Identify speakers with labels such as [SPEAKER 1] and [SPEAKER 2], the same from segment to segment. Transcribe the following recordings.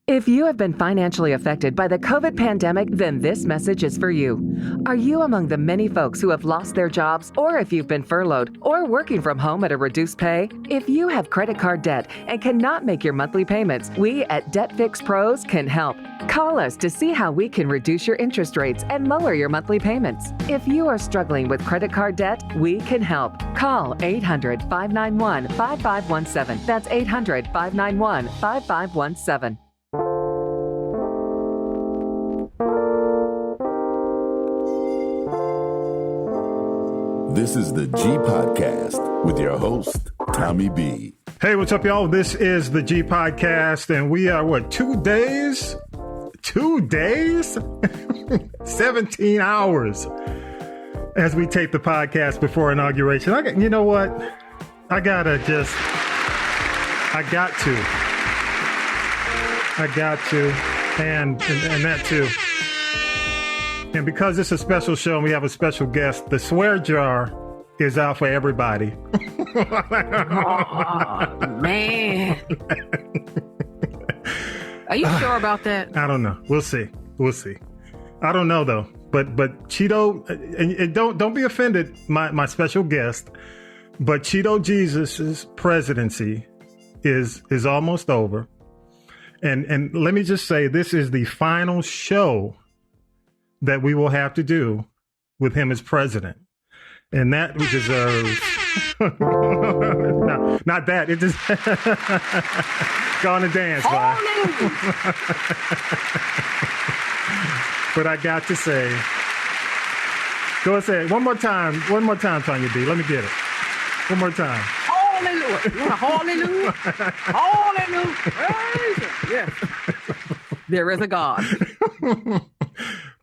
[SPEAKER 1] If you have been financially affected by the COVID pandemic, then this message is for you. Are you among the many folks who have lost their jobs, or if you've been furloughed, or working from home at a reduced pay? If you have credit card debt and cannot make your monthly payments, we at Debt Fix Pros can help. Call us to see how we can reduce your interest rates and lower your monthly payments. If you are struggling with credit card debt, we can help. Call 800-591-5517. That's 800-591-5517.
[SPEAKER 2] This is the G Podcast with your host, Tonya B.
[SPEAKER 3] Hey, what's up, y'all? This is the G Podcast, and we are, 2 days? 2 days? 17 hours as we tape the podcast before inauguration. You know what? I got to. And that too. And because it's a special show and we have a special guest, the swear jar is out for everybody.
[SPEAKER 4] Oh, man. Are you sure about that?
[SPEAKER 3] I don't know. We'll see. I don't know, though. But Cheeto, and don't be offended, my special guest, but Cheeto Jesus's presidency is almost over. And let me just say, this is the final show that we will have to do with him as president. And that we deserve. No, not that. It just go on and dance, bye. But I got to say, go and say it one more time, Tonya B. Let me get it. One more time.
[SPEAKER 4] Hallelujah. Hallelujah. Hallelujah. Yes. There is a God.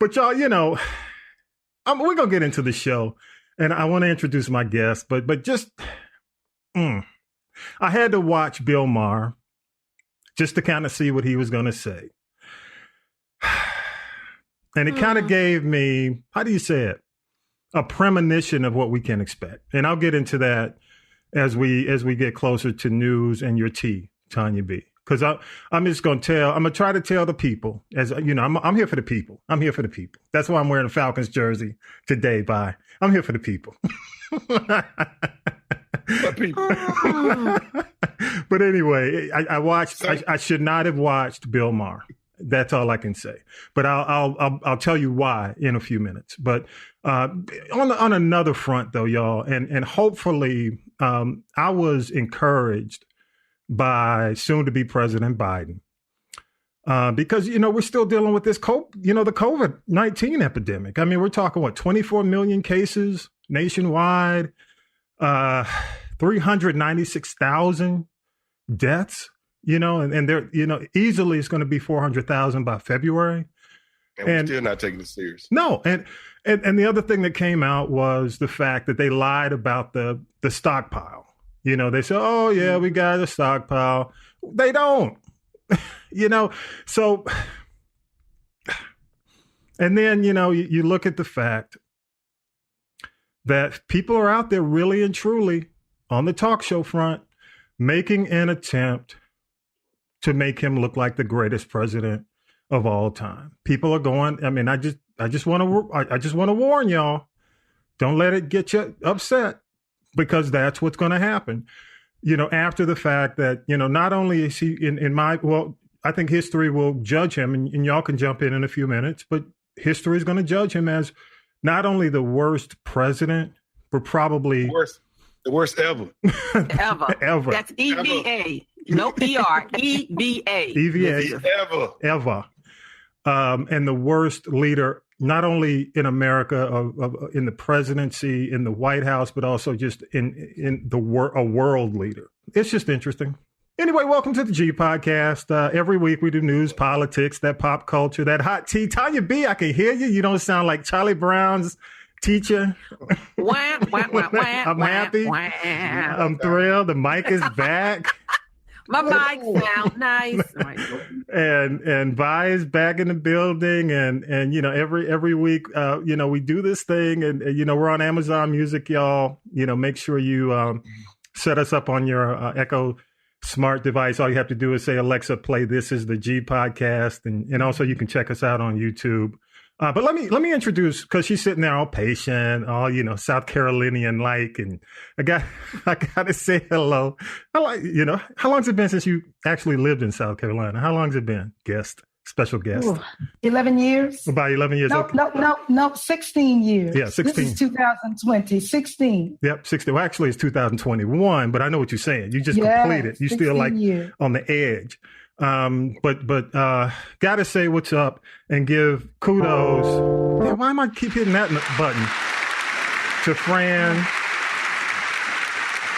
[SPEAKER 3] But y'all, we're going to get into the show, and I want to introduce my guest, but just, I had to watch Bill Maher just to kind of see what he was going to say. And it kind of gave me, how do you say it? A premonition of what we can expect. And I'll get into that as we get closer to news and your tea, Tonya B. Because I'm just going to try to tell the people, as you know, I'm here for the people. I'm here for the people. That's why I'm wearing a Falcons jersey today. Bye. I'm here for the people. But anyway, I watched. I should not have watched Bill Maher. That's all I can say. But I'll tell you why in a few minutes. But on another front, though, y'all, and hopefully, I was encouraged by soon-to-be President Biden. Because, we're still dealing with this, the COVID-19 epidemic. I mean, we're talking, 24 million cases nationwide, 396,000 deaths, and they're, easily it's going to be 400,000 by February.
[SPEAKER 5] And we're still not taking it serious.
[SPEAKER 3] No. And the other thing that came out was the fact that they lied about the stockpile. They say, oh, yeah, we got a stockpile. They don't, so. And then, you look at the fact that people are out there really and truly on the talk show front making an attempt to make him look like the greatest president of all time. People are going, I just want to warn y'all, don't let it get you upset. Because that's what's going to happen, after the fact that, not only is he I think history will judge him, and y'all can jump in a few minutes, but history is going to judge him as not only the worst president, but probably
[SPEAKER 5] the worst ever.
[SPEAKER 4] Ever. That's EVA. No PR. EVA.
[SPEAKER 3] EVA. Ever. And the worst leader, not only in America, in the presidency, in the White House, but also just in a world leader. It's just interesting. Anyway, welcome to the G Podcast. Every week we do news, politics, that pop culture, that hot tea. Tonya B, I can hear you. You don't sound like Charlie Brown's teacher. I'm happy. I'm thrilled. The mic is back.
[SPEAKER 4] My mic sound nice.
[SPEAKER 3] And Vi is back in the building, and every week we do this thing, and we're on Amazon Music, y'all. Make sure you set us up on your Echo smart device, all you have to do is say, Alexa, play This Is the G podcast. And also you can check us out on YouTube. But let me introduce, because she's sitting there all patient, all, South Carolinian like, and I got to say hello. How long's it been since you actually lived in South Carolina? How long's it been? Special guest.
[SPEAKER 6] Ooh, 11 years.
[SPEAKER 3] About 11 years.
[SPEAKER 6] No, 16 years.
[SPEAKER 3] Yeah, 16.
[SPEAKER 6] This is 2020, 16.
[SPEAKER 3] Yep, 16. Well, actually, it's 2021, but I know what you're saying. You just completed. You still like years. On the edge. But gotta say what's up and give kudos. Why am I keep hitting that button? To Fran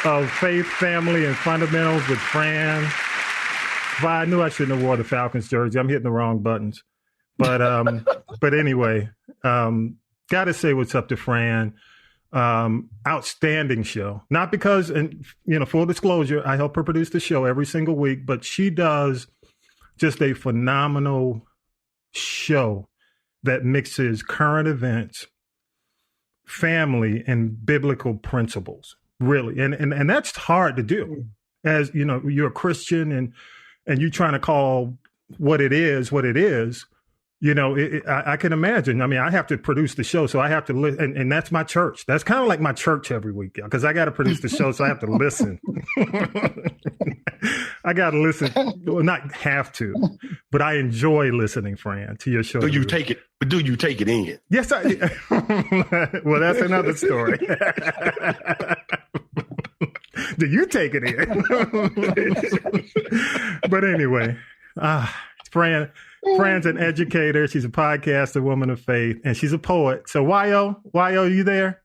[SPEAKER 3] of Faith, Family, and Fundamentals with Fran. I knew I shouldn't have wore the Falcons jersey. I'm hitting the wrong buttons. But anyway, gotta say what's up to Fran. Outstanding show. Not because, and full disclosure, I help her produce the show every single week, but she does just a phenomenal show that mixes current events, family, and biblical principles. Really. And that's hard to do. As you're a Christian and you're trying to call what it is. I can imagine. I mean, I have to produce the show, so I have to listen, and that's my church. That's kind of like my church every week, because I got to produce the show, so I have to listen. I got to listen. Well, not have to, but I enjoy listening, Fran, to your show.
[SPEAKER 5] Do you take it? But do you take it in?
[SPEAKER 3] Yes, I. Well, that's another story. Do you take it in? But anyway, Fran's an educator. She's a podcaster, woman of faith, and she's a poet. So Y-O, you there?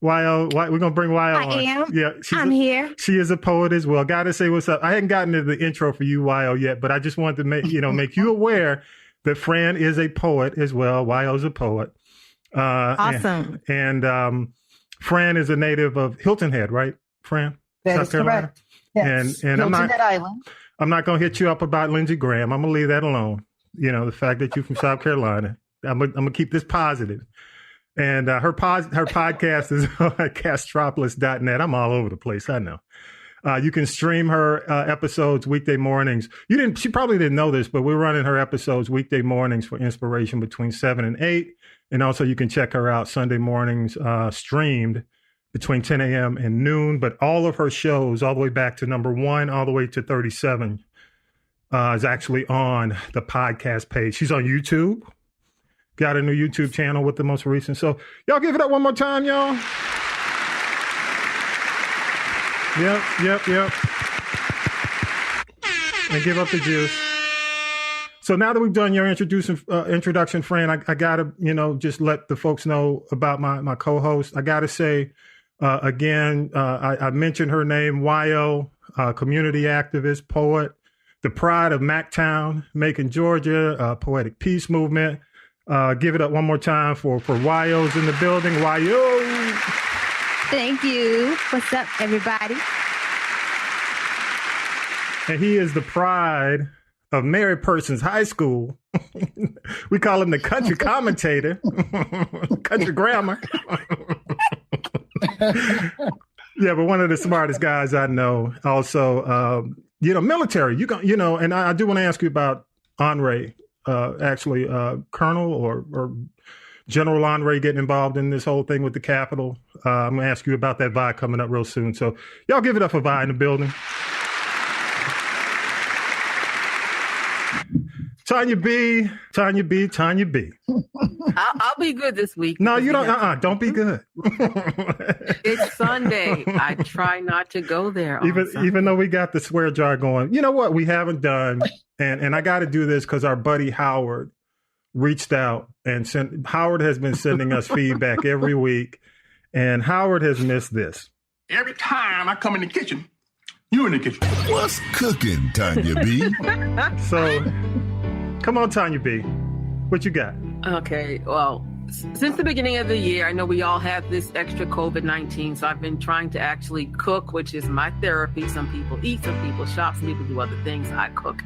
[SPEAKER 3] Y-O, we're going to bring Y-O on.
[SPEAKER 7] I am.
[SPEAKER 3] Yeah,
[SPEAKER 7] I'm here.
[SPEAKER 3] She is a poet as well. Got to say what's up. I hadn't gotten to the intro for you, Y-O, yet, but I just wanted to make you aware that Fran is a poet as well. Y-O's a poet.
[SPEAKER 7] Awesome.
[SPEAKER 3] And Fran is a native of Hilton Head, right, Fran?
[SPEAKER 6] That
[SPEAKER 3] South
[SPEAKER 6] is
[SPEAKER 3] Carolina?
[SPEAKER 6] correct. Yes.
[SPEAKER 3] And
[SPEAKER 6] Hilton Head Island.
[SPEAKER 3] I'm not going to hit you up about Lindsey Graham. I'm going to leave that alone. The fact that you're from South Carolina. I'm going to keep this positive. And her podcast is on castropolis.net. I'm all over the place. I know. You can stream her episodes weekday mornings. She probably didn't know this, but we're running her episodes weekday mornings for inspiration between 7 and 8. And also you can check her out Sunday mornings streamed between 10 a.m. and noon. But all of her shows, all the way back to number 1, all the way to 37, is actually on the podcast page. She's on YouTube. Got a new YouTube channel with the most recent. So y'all give it up one more time, y'all. Yep. And give up the juice. So now that we've done your introduction, Fran, I got to, just let the folks know about my co-host. I got to say, again, I mentioned her name, Y-O, community activist, poet, the pride of Mactown, Macon, Georgia, poetic peace movement. Give it up one more time for Y-O's in the building. Y-O.
[SPEAKER 7] Thank you. What's up, everybody?
[SPEAKER 3] And he is the pride of Mary Persons High School. We call him the country commentator, country grammar. Yeah, but one of the smartest guys I know. Also, military. And I do want to ask you about Henri. Colonel or General Henri getting involved in this whole thing with the Capitol. I'm going to ask you about that Vi coming up real soon. So y'all give it up for Vi in the building. Tonya B.
[SPEAKER 4] I'll be good this week.
[SPEAKER 3] No, you don't. Don't be good.
[SPEAKER 4] It's Sunday. I try not to go there.
[SPEAKER 3] Even though we got the swear jar going. You know what we haven't done, and I got to do this because our buddy Howard reached out and Howard has been sending us feedback every week, and Howard has missed this.
[SPEAKER 8] Every time I come in the kitchen, you in the kitchen.
[SPEAKER 2] What's cooking, Tonya B?
[SPEAKER 3] So, come on, Tonya B. What you got?
[SPEAKER 4] Okay, well, since the beginning of the year, I know we all have this extra COVID-19, so I've been trying to actually cook, which is my therapy. Some people eat, some people shop, some people do other things. I cook.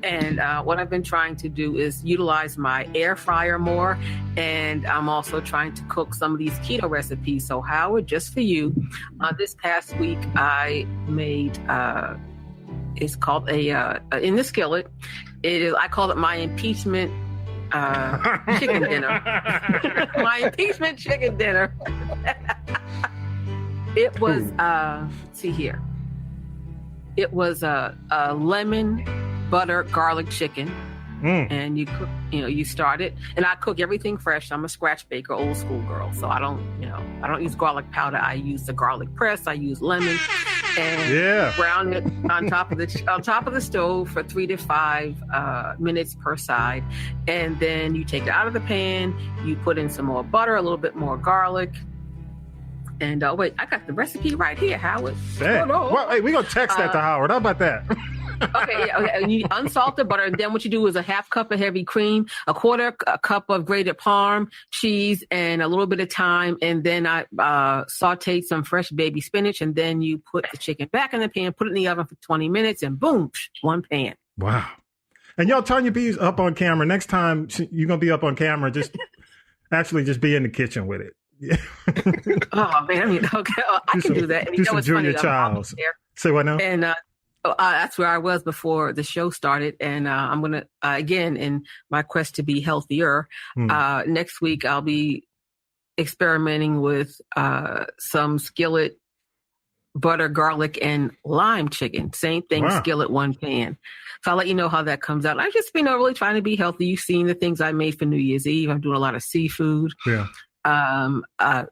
[SPEAKER 4] And what I've been trying to do is utilize my air fryer more. And I'm also trying to cook some of these keto recipes. So Howard, just for you, this past week, I made It's called in the skillet. It is. I call it my impeachment chicken dinner. My impeachment chicken dinner. It was. Let's see here. It was a lemon, butter, garlic chicken. And you cook, you start it, and I cook everything fresh. I'm a scratch baker, old school girl, so I don't use garlic powder. I use the garlic press. I use lemon, and brown it on top of the stove for 3 to 5 minutes per side, and then you take it out of the pan. You put in some more butter, a little bit more garlic. And wait, I got the recipe right here, Howard.
[SPEAKER 3] Well, hey, we're gonna text that to Howard. How about that?
[SPEAKER 4] Okay. And you unsalt the butter, and then what you do is a half cup of heavy cream, a quarter cup of grated Parm cheese, and a little bit of thyme. And then I sauteed some fresh baby spinach, and then you put the chicken back in the pan, put it in the oven for 20 minutes, and boom, one pan.
[SPEAKER 3] Wow. And y'all, Tonya B's up on camera. Next time you're gonna be up on camera, just be in the kitchen with it.
[SPEAKER 4] Oh man, okay, I can do that. And
[SPEAKER 3] do some Julia Childs. Say what now?
[SPEAKER 4] And that's where I was before the show started. And I'm going to, again, in my quest to be healthier, next week I'll be experimenting with some skillet butter, garlic, and lime chicken. Same thing, skillet, one pan. So I'll let you know how that comes out. I've just been really trying to be healthy. You've seen the things I made for New Year's Eve. I'm doing a lot of seafood.
[SPEAKER 3] Yeah.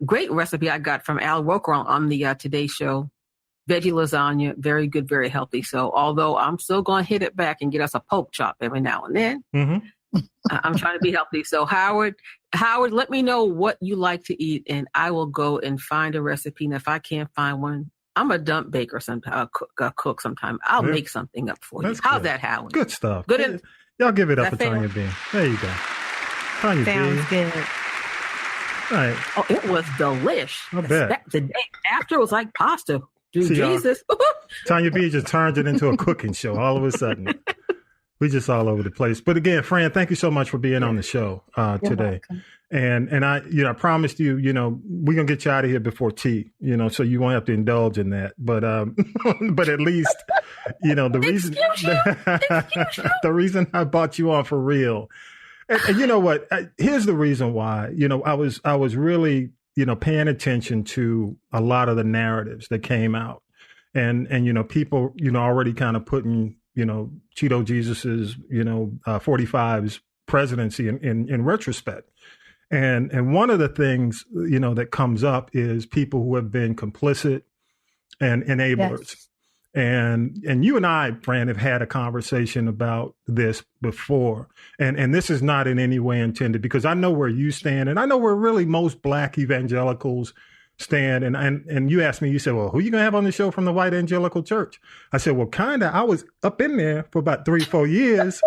[SPEAKER 4] Great recipe I got from Al Roker on the Today Show. Veggie lasagna, very good, very healthy. So although I'm still going to hit it back and get us a pork chop every now and then, I'm trying to be healthy. So Howard, let me know what you like to eat, and I will go and find a recipe. And if I can't find one, I'm a dump baker sometimes, a cook sometime. I'll make something up for you. How's that, Howard?
[SPEAKER 3] Good stuff.
[SPEAKER 4] Good.
[SPEAKER 3] Y'all give it up for Tonya B. There you go. Tonya B.
[SPEAKER 7] Sounds good.
[SPEAKER 3] Right.
[SPEAKER 4] Oh, it was delish.
[SPEAKER 3] I bet.
[SPEAKER 4] The day after, it was like pasta. Jesus.
[SPEAKER 3] Tonya B just turned it into a cooking show all of a sudden. We just all over the place. But again, Fran, thank you so much for being on the show today. Welcome. And I promised you, we're gonna get you out of here before tea, so you won't have to indulge in that. But but at least, the reason I brought you on for real. And you know what? Here's the reason why. I was really paying attention to a lot of the narratives that came out, and people already kind of putting Cheeto Jesus's 45's presidency in retrospect, and one of the things that comes up is people who have been complicit and enablers. Yes. And you and I, Fran, have had a conversation about this before. And this is not in any way intended, because I know where you stand, and I know where really most Black evangelicals stand. And you asked me, you said, well, who are you going to have on the show from the white evangelical church? I said, well, kind of. I was up in there for about 3-4 years,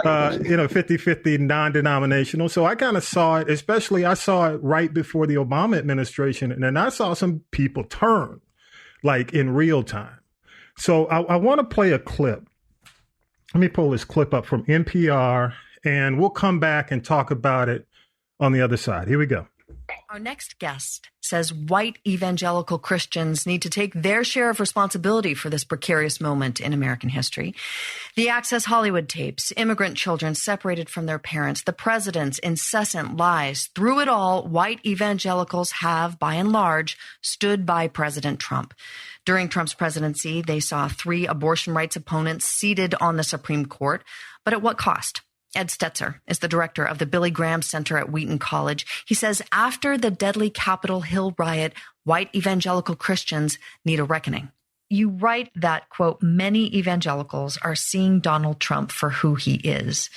[SPEAKER 3] 50-50 non-denominational. So I kind of saw it, especially I saw it right before the Obama administration. And then I saw some people turn, like in real time. So I want to play a clip. Let me pull this clip up from NPR, and we'll come back and talk about it on the other side. Here we go.
[SPEAKER 9] Our next guest says white evangelical Christians need to take their share of responsibility for this precarious moment in American history. The Access Hollywood tapes, immigrant children separated from their parents, the president's incessant lies. Through it all, white evangelicals have, by and large, stood by President Trump. During Trump's presidency, they saw 3 abortion rights opponents seated on the Supreme Court. But at what cost? Ed Stetzer is the director of the Billy Graham Center at Wheaton College. He says after the deadly Capitol Hill riot, white evangelical Christians need a reckoning. You write that, quote, many evangelicals are seeing Donald Trump for who he is.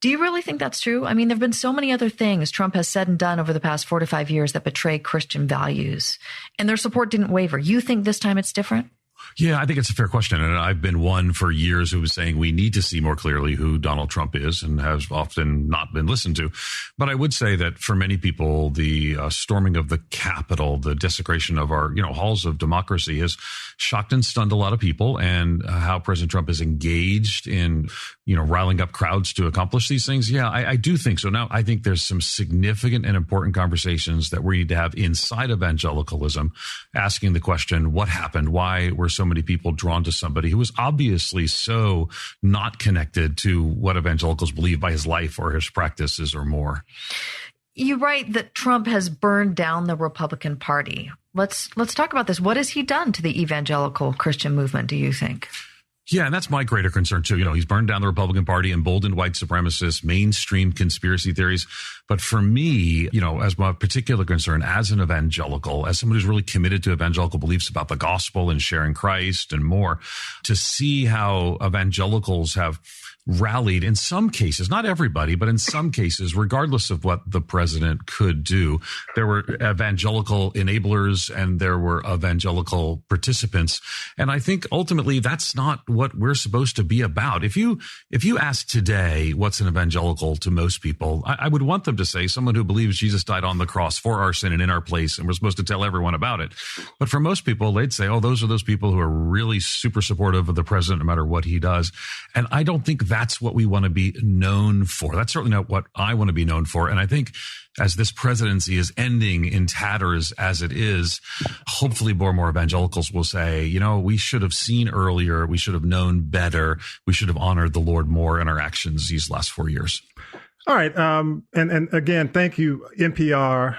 [SPEAKER 9] Do you really think that's true? I mean, there have been so many other things Trump has said and done over the past 4 to 5 years that betray Christian values, and their support didn't waver. You think this time it's different?
[SPEAKER 10] Yeah, I think it's a fair question. And I've been one for years who was saying we need to see more clearly who Donald Trump is, and has often not been listened to. But I would say that for many people, the storming of the Capitol, the desecration of our, halls of democracy has shocked and stunned a lot of people. And how President Trump is engaged in, riling up crowds to accomplish these things. Yeah, I do think so. Now, I think there's some significant and important conversations that we need to have inside evangelicalism, asking the question, what happened? Why were so many people drawn to somebody who was obviously so not connected to what evangelicals believe by his life or his practices or more?
[SPEAKER 9] You write that Trump has burned down the Republican Party. Let's talk about this. What has he done to the evangelical Christian movement, do you think?
[SPEAKER 10] Yeah, and that's my greater concern, too. He's burned down the Republican Party, emboldened white supremacists, mainstream conspiracy theories. But for me, as my particular concern as an evangelical, as someone who's really committed to evangelical beliefs about the gospel and sharing Christ and more, to see how evangelicals have rallied in some cases, not everybody, but in some cases, regardless of what the president could do. There were evangelical enablers and there were evangelical participants. And I think ultimately that's not what we're supposed to be about. If you ask today what's an evangelical to most people, I would want them to say someone who believes Jesus died on the cross for our sin and in our place, and we're supposed to tell everyone about it. But for most people, they'd say, those are those people who are really super supportive of the president no matter what he does. And I don't think that's what we want to be known for. That's certainly not what I want to be known for. And I think as this presidency is ending in tatters as it is, hopefully more and more evangelicals will say, we should have seen earlier. We should have known better. We should have honored the Lord more in our actions these last 4 years.
[SPEAKER 3] All right. And again, thank you, NPR.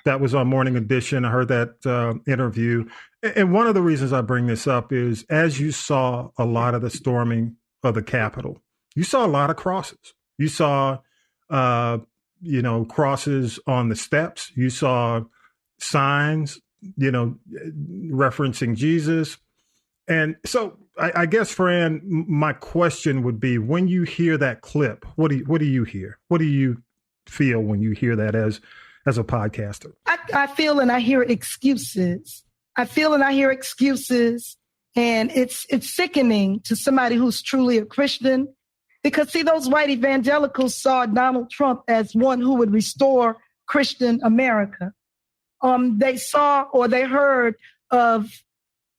[SPEAKER 3] That was on Morning Edition. I heard that interview. And one of the reasons I bring this up is, as you saw a lot of the storming of the Capitol, you saw a lot of crosses. You saw, crosses on the steps. You saw signs, referencing Jesus. And so I guess, Fran, my question would be, when you hear that clip, what do you hear? What do you feel when you hear that as a podcaster?
[SPEAKER 6] I feel and I hear excuses. And it's sickening to somebody who's truly a Christian, because, see, those white evangelicals saw Donald Trump as one who would restore Christian America. They saw or they heard of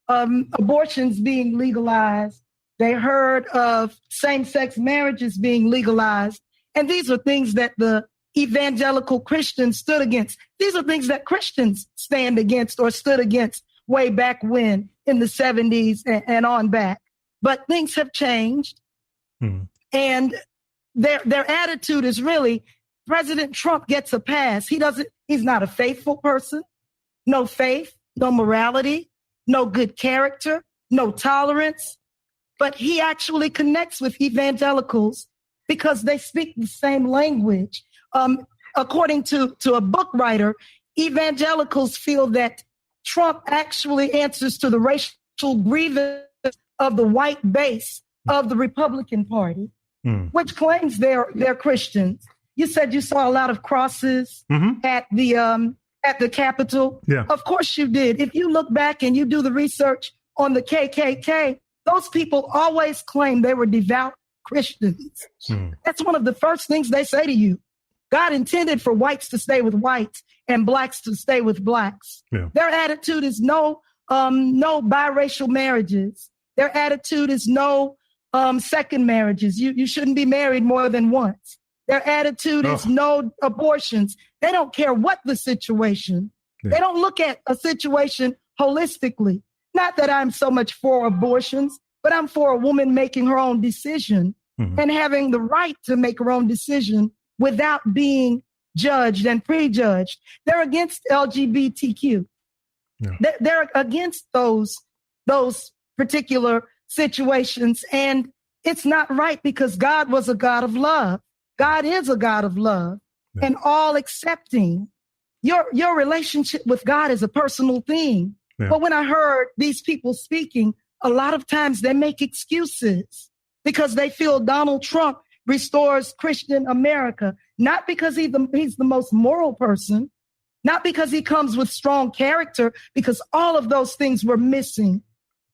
[SPEAKER 6] abortions being legalized. They heard of same-sex marriages being legalized. And these are things that the evangelical Christians stood against. These are things that Christians stand against or stood against way back when, in the 70s and on back. But things have changed. And their attitude is really, President Trump gets a pass. He's not a faithful person. No faith, no morality, no good character, no tolerance. But he actually connects with evangelicals because they speak the same language. According to a book writer, evangelicals feel that Trump actually answers to the racial grievance of the white base of the Republican Party, which claims they're Christians. You said you saw a lot of crosses at the Capitol. Yeah. Of course you did. If you look back and you do the research on the KKK, those people always claim they were devout Christians. That's one of the first things they say to you. God intended for whites to stay with whites and blacks to stay with blacks. Yeah. Their attitude is no biracial marriages. Their attitude is no second marriages. You shouldn't be married more than once. Their attitude is no abortions. They don't care what the situation. Yeah. They don't look at a situation holistically. Not that I'm so much for abortions, but I'm for a woman making her own decision and having the right to make her own decision without being judged and prejudged. They're against LGBTQ. Yeah. They're against those particular situations. And it's not right, because God was a God of love. God is a God of love and all accepting. Your relationship with God is a personal thing. Yeah. But when I heard these people speaking, a lot of times they make excuses because they feel Donald Trump restores Christian America, not because he's the most moral person, not because he comes with strong character, because all of those things were missing.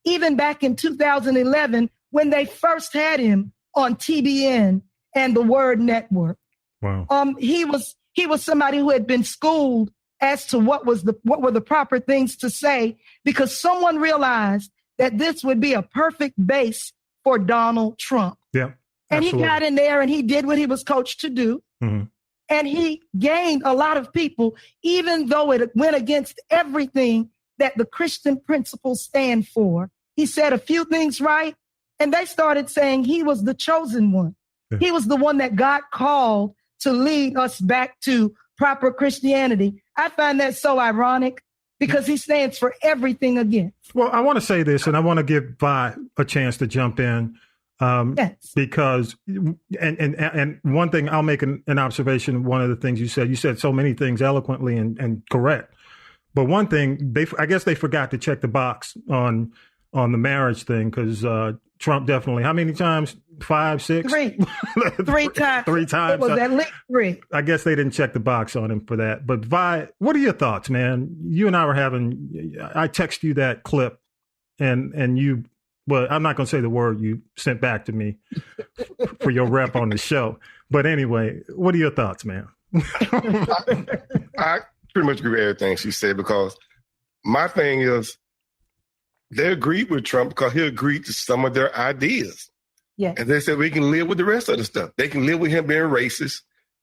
[SPEAKER 6] Even back in 2011, when they first had him on TBN and the Word Network. Wow. He was somebody who had been schooled as to what were the proper things to say, because someone realized that this would be a perfect base for Donald Trump. Yeah. And absolutely. He got in there and he did what he was coached to do. And he gained a lot of people, even though it went against everything that the Christian principles stand for. He said a few things right, and they started saying he was the chosen one. Yeah. He was the one that God called to lead us back to proper Christianity. I find that so ironic because he stands for everything again.
[SPEAKER 3] Well, I want to say this, and I want to give Vi a chance to jump in. Yes. Because, and one thing, I'll make an observation. One of the things you said so many things eloquently and correct. But one thing, I guess they forgot to check the box on the marriage thing, because Trump definitely, how many times? 5, 6? 3.
[SPEAKER 6] 3 times.
[SPEAKER 3] 3 times.
[SPEAKER 6] It was at least 3.
[SPEAKER 3] I guess they didn't check the box on him for that. But Vi, what are your thoughts, man? You and I were I text you that clip, and you, well, I'm not going to say the word you sent back to me for your rep on the show. But anyway, what are your thoughts, man?
[SPEAKER 5] I pretty much agree with everything she said, because my thing is they agreed with Trump because he agreed to some of their ideas.
[SPEAKER 6] Yeah.
[SPEAKER 5] And they said we can live with the rest of the stuff. They can live with him being racist.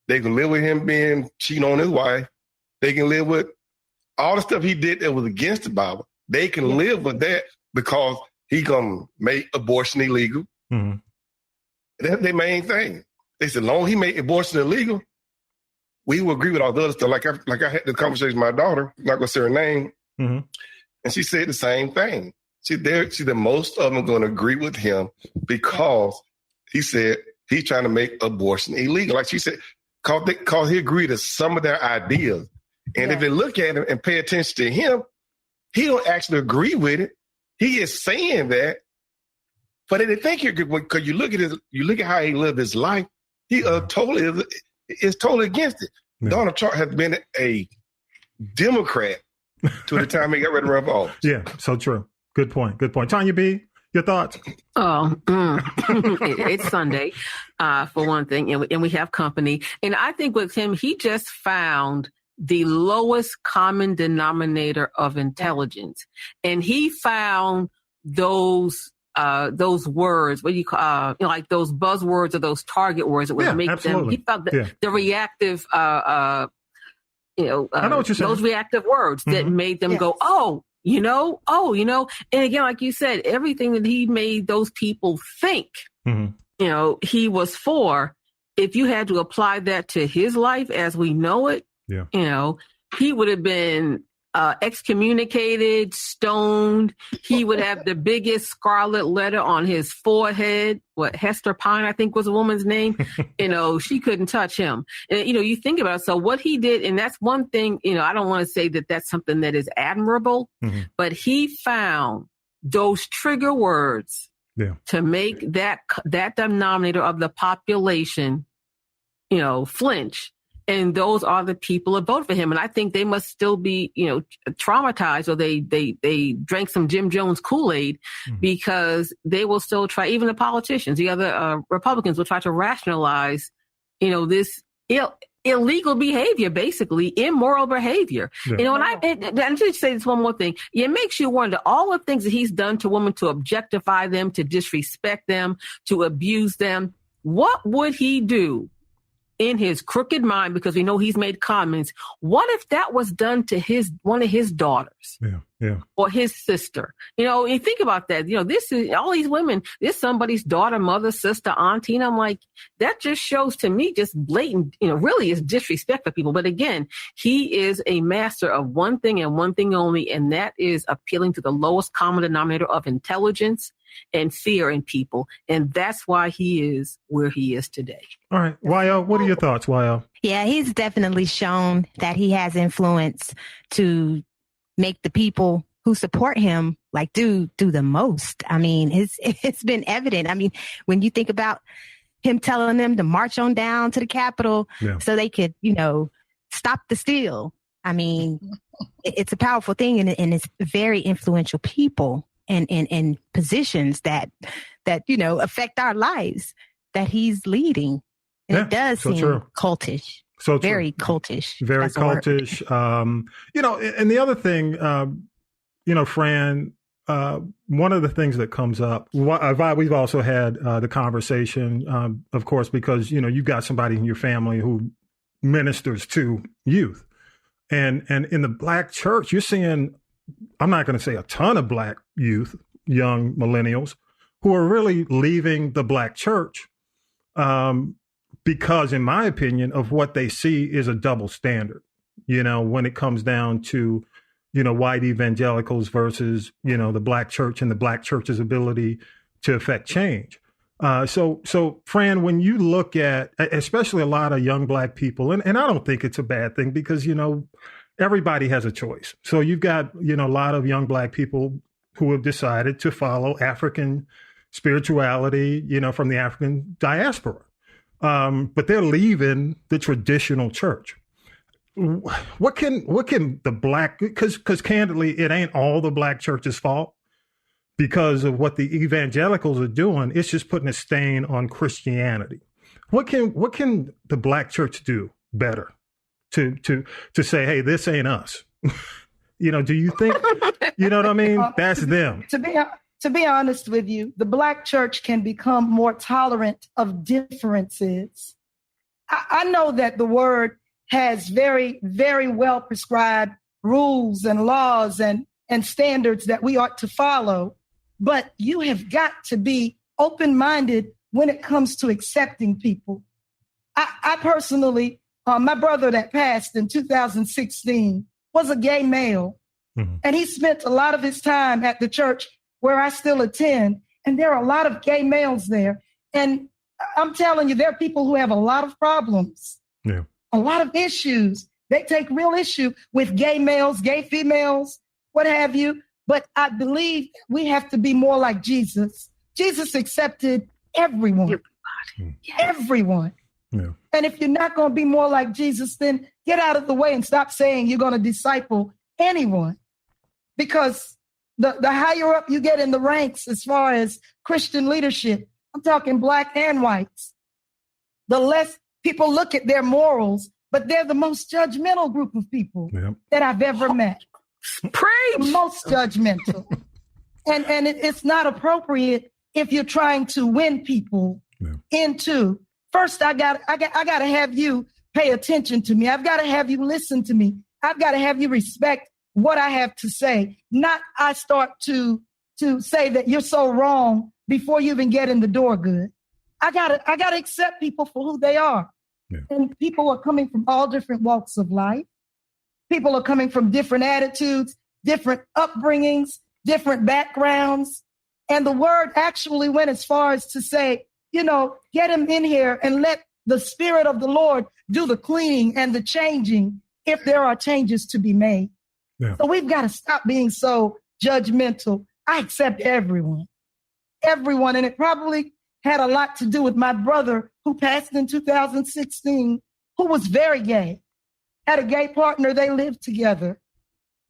[SPEAKER 5] They can live with him being cheating on his wife. They can live with all the stuff he did that was against the Bible. They can live with that because he gonna make abortion illegal.
[SPEAKER 3] Mm-hmm.
[SPEAKER 5] That's their main thing. They said, long as he made abortion illegal, we will agree with all the other stuff. Like I had the conversation with my daughter, I'm not gonna say her name,
[SPEAKER 3] mm-hmm.
[SPEAKER 5] and she said the same thing. She said most of them are going to agree with him because he said he's trying to make abortion illegal. Like she said, because he agreed to some of their ideas. And if they look at him and pay attention to him, he don't actually agree with it. He is saying that, but they think you're good because you look at how he lived his life. He totally is totally against it. Yeah. Donald Trump has been a Democrat to the time he got ready to run for office.
[SPEAKER 3] Yeah, so true. Good point. Tonya B, your thoughts?
[SPEAKER 4] It's Sunday, for one thing, and we have company. And I think with him, he just found the lowest common denominator of intelligence. And he found those words, what do you call, like those buzzwords or those target words that would make them, he found the reactive, I know what you're saying. Those reactive words that made them go, and again, like you said, everything that he made those people think, he was for, if you had to apply that to his life as we know it, he would have been excommunicated, stoned. He would have the biggest scarlet letter on his forehead. What, Hester Pine, I think was a woman's name. She couldn't touch him. And, you think about it. So what he did, and that's one thing, I don't want to say that that's something that is admirable, but he found those trigger words to make that denominator of the population, flinch. And those are the people that vote for him. And I think they must still be, traumatized, or they drank some Jim Jones Kool-Aid, because they will still try, even the politicians, the other Republicans will try to rationalize, this illegal behavior, basically immoral behavior. Yeah. And I should say this one more thing. It makes you wonder, all the things that he's done to women, to objectify them, to disrespect them, to abuse them. What would he do in his crooked mind, because we know he's made comments? What if that was done to one of his daughters? Or his sister? You think about that. This is all these women. This somebody's daughter, mother, sister, auntie. And I'm like, that just shows to me just blatant, really is disrespect for people. But again, he is a master of one thing and one thing only, and that is appealing to the lowest common denominator of intelligence and fear in people. And that's why he is where he is today.
[SPEAKER 3] All right. Y-O, what are your thoughts, Y-O?
[SPEAKER 7] Yeah, he's definitely shown that he has influence to make the people who support him do the most. I mean, it's been evident. I mean, when you think about him telling them to march on down to the Capitol so they could, stop the steal. I mean, it's a powerful thing, and it's very influential people and positions that affect our lives that he's leading. And it does seem cultish.
[SPEAKER 3] So
[SPEAKER 7] very cultish.
[SPEAKER 3] Very cultish. And the other thing, Fran, one of the things that comes up, we've also had the conversation, of course, because, you've got somebody in your family who ministers to youth. And in the Black church, you're seeing I'm not going to say a ton of black youth, young millennials, who are really leaving the black church because, in my opinion, of what they see is a double standard, when it comes down to, white evangelicals versus, the black church and the black church's ability to affect change. So Fran, when you look at, especially a lot of young black people, and I don't think it's a bad thing because, everybody has a choice. So you've got, a lot of young black people who have decided to follow African spirituality, from the African diaspora. But they're leaving the traditional church. What can the black, because candidly, it ain't all the black church's fault because of what the evangelicals are doing. It's just putting a stain on Christianity. What can the black church do better to say, hey, this ain't us? Do you think, you know what I mean? That's them.
[SPEAKER 6] To be honest with you, the black church can become more tolerant of differences. I know that the word has very, very well prescribed rules and laws and standards that we ought to follow. But you have got to be open-minded when it comes to accepting people. I personally, my brother that passed in 2016 was a gay male. Mm-hmm. And he spent a lot of his time at the church where I still attend. And there are a lot of gay males there. And I'm telling you, there are people who have a lot of problems, a lot of issues. They take real issue with gay males, gay females, what have you. But I believe we have to be more like Jesus. Jesus accepted everyone. Everyone. Yeah. And if you're not going to be more like Jesus, then get out of the way and stop saying you're going to disciple anyone. Because the higher up you get in the ranks as far as Christian leadership, I'm talking black and whites, the less people look at their morals, but they're the most judgmental group of people that I've ever met.
[SPEAKER 4] Preach!
[SPEAKER 6] The most judgmental. And it's not appropriate if you're trying to win people into. First, I got to have you pay attention to me. I've got to have you listen to me. I've got to have you respect what I have to say. Not I start to say that you're so wrong before you even get in the door good. I gotta accept people for who they are. Yeah. And people are coming from all different walks of life. People are coming from different attitudes, different upbringings, different backgrounds. And the word actually went as far as to say, get him in here and let the Spirit of the Lord do the cleaning and the changing if there are changes to be made. Yeah. So we've got to stop being so judgmental. I accept everyone. And it probably had a lot to do with my brother who passed in 2016, who was very gay, had a gay partner. They lived together,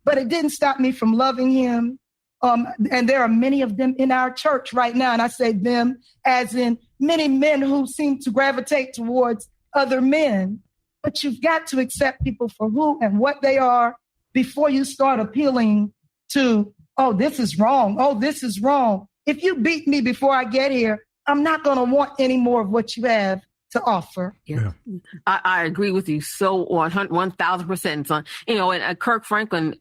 [SPEAKER 6] but it didn't stop me from loving him. And there are many of them in our church right now. And I say them as in many men who seem to gravitate towards other men. But you've got to accept people for who and what they are before you start appealing to, oh, this is wrong. Oh, this is wrong. If you beat me before I get here, I'm not going to want any more of what you have to offer.
[SPEAKER 4] Yeah. I agree with you so 1,000%. Son. And Kirk Franklin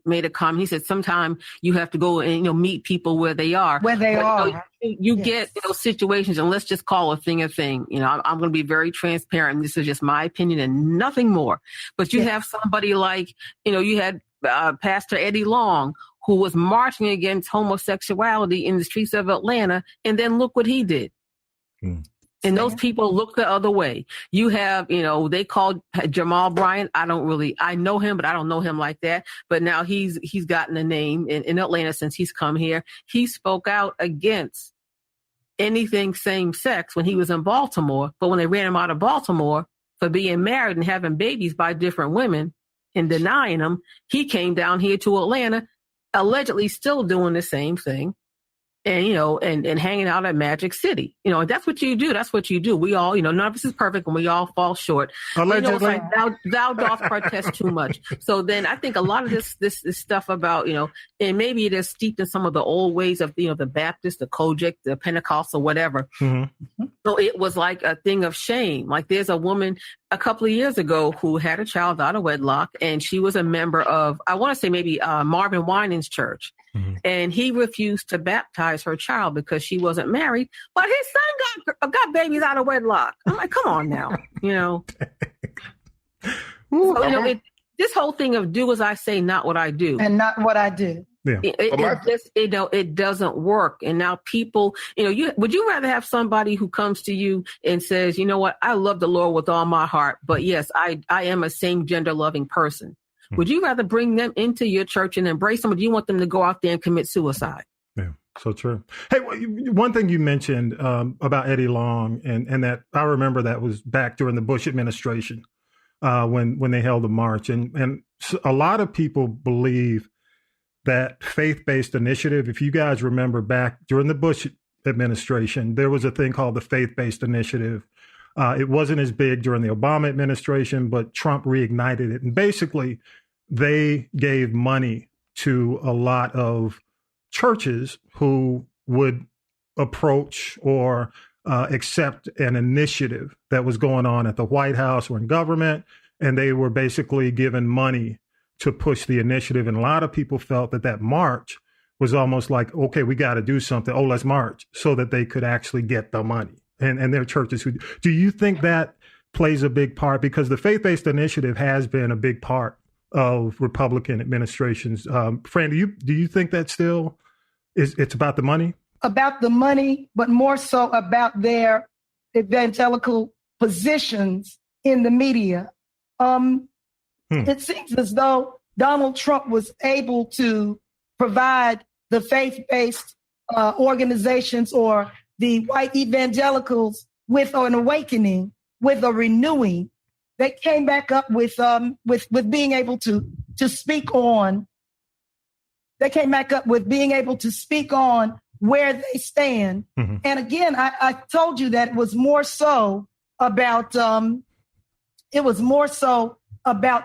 [SPEAKER 4] made a comment. He said, sometimes you have to go and, meet people where they are.
[SPEAKER 6] Where they are.
[SPEAKER 4] You get situations, and let's just call a thing a thing. I'm going to be very transparent. This is just my opinion and nothing more. But you have somebody like, you had Pastor Eddie Long, who was marching against homosexuality in the streets of Atlanta. And then look what he did. And those people look the other way. You have, they called Jamal Bryant. I know him, but I don't know him like that. But now he's gotten a name in Atlanta since he's come here. He spoke out against anything same sex when he was in Baltimore. But when they ran him out of Baltimore for being married and having babies by different women and denying them, he came down here to Atlanta, allegedly still doing the same thing. and, and hanging out at Magic City. That's what you do. That's what you do. We all, none of us is perfect and we all fall short. It's like thou doth protest too much. So then I think a lot of this stuff about, and maybe it is steeped in some of the old ways of, the Baptist, the Kojic, the Pentecostal, whatever. Mm-hmm. So it was like a thing of shame. Like there's a woman a couple of years ago who had a child out of wedlock, and she was a member of, I want to say maybe Marvin Winans church. Mm-hmm. And he refused to baptize her child because she wasn't married, but his son got babies out of wedlock. I'm like, come on now, So, this whole thing of do as I say, not what I do,
[SPEAKER 6] and not what I do.
[SPEAKER 3] Yeah.
[SPEAKER 4] It doesn't work. And now people, would you rather have somebody who comes to you and says, you know what, I love the Lord with all my heart, but yes, I am a same gender loving person. Would you rather bring them into your church and embrace them, or do you want them to go out there and commit suicide?
[SPEAKER 3] Yeah, so true. Hey, one thing you mentioned about Eddie Long, and that I remember that was back during the Bush administration when they held the march. And a lot of people believe that faith-based initiative, if you guys remember back during the Bush administration, there was a thing called the faith-based initiative. It wasn't as big during the Obama administration, but Trump reignited it. And basically, they gave money to a lot of churches who would approach or accept an initiative that was going on at the White House or in government. And they were basically given money to push the initiative. And a lot of people felt that march was almost like, okay, we got to do something. Oh, let's march, so that they could actually get the money. And their churches who do you think that plays a big part? Because the faith-based initiative has been a big part of Republican administrations. Fran, do you think that still it's about the money?
[SPEAKER 6] About the money, but more so about their evangelical positions in the media. It seems as though Donald Trump was able to provide the faith-based organizations or the white evangelicals with an awakening, with a renewing. They came back up with being able to speak on. They came back up with being able to speak on where they stand. Mm-hmm. And again, I told you that it was more so about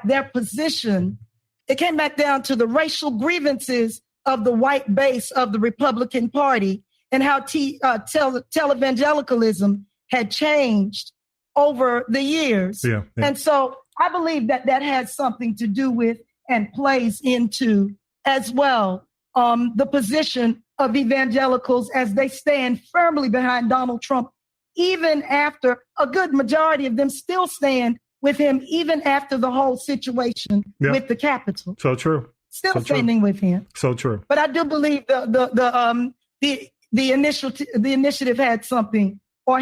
[SPEAKER 6] their position. It came back down to the racial grievances of the white base of the Republican Party, and how televangelicalism had changed over the years. Yeah. And so I believe that has something to do with and plays into as well the position of evangelicals as they stand firmly behind Donald Trump, even after a good majority of them still stand with him, even after the whole situation with the Capitol.
[SPEAKER 3] So true.
[SPEAKER 6] Still standing with him.
[SPEAKER 3] So true.
[SPEAKER 6] But I do believe the initiative had something or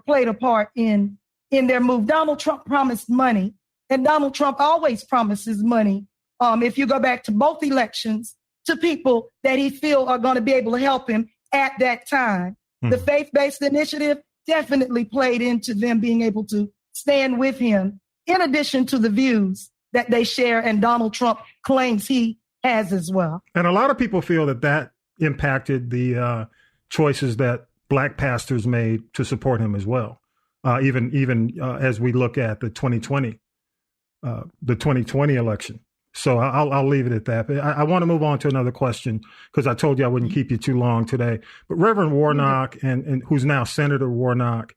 [SPEAKER 6] played a part in their move. Donald Trump promised money, and Donald Trump always promises money. If you go back to both elections, to people that he feel are going to be able to help him at that time. The faith-based initiative definitely played into them being able to stand with him, in addition to the views that they share and Donald Trump claims he has as well. And a lot of people feel that impacted the choices that Black pastors made to support him as well. Even as we look at the 2020 election. So I'll leave it at that. But I want to move on to another question, because I told you I wouldn't keep you too long today. But Reverend Warnock, and who's now Senator Warnock,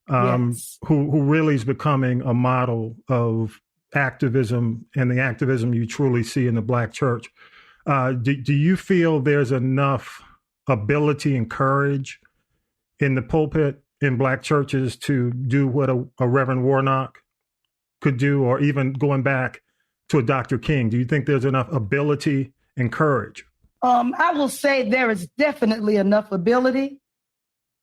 [SPEAKER 6] who really is becoming a model of activism and the activism you truly see in the Black church. Do you feel there's enough ability and courage in the pulpit in Black churches to do what a Reverend Warnock could do, or even going back to a Dr. King? Do you think there's enough ability and courage? I will say there is definitely enough ability.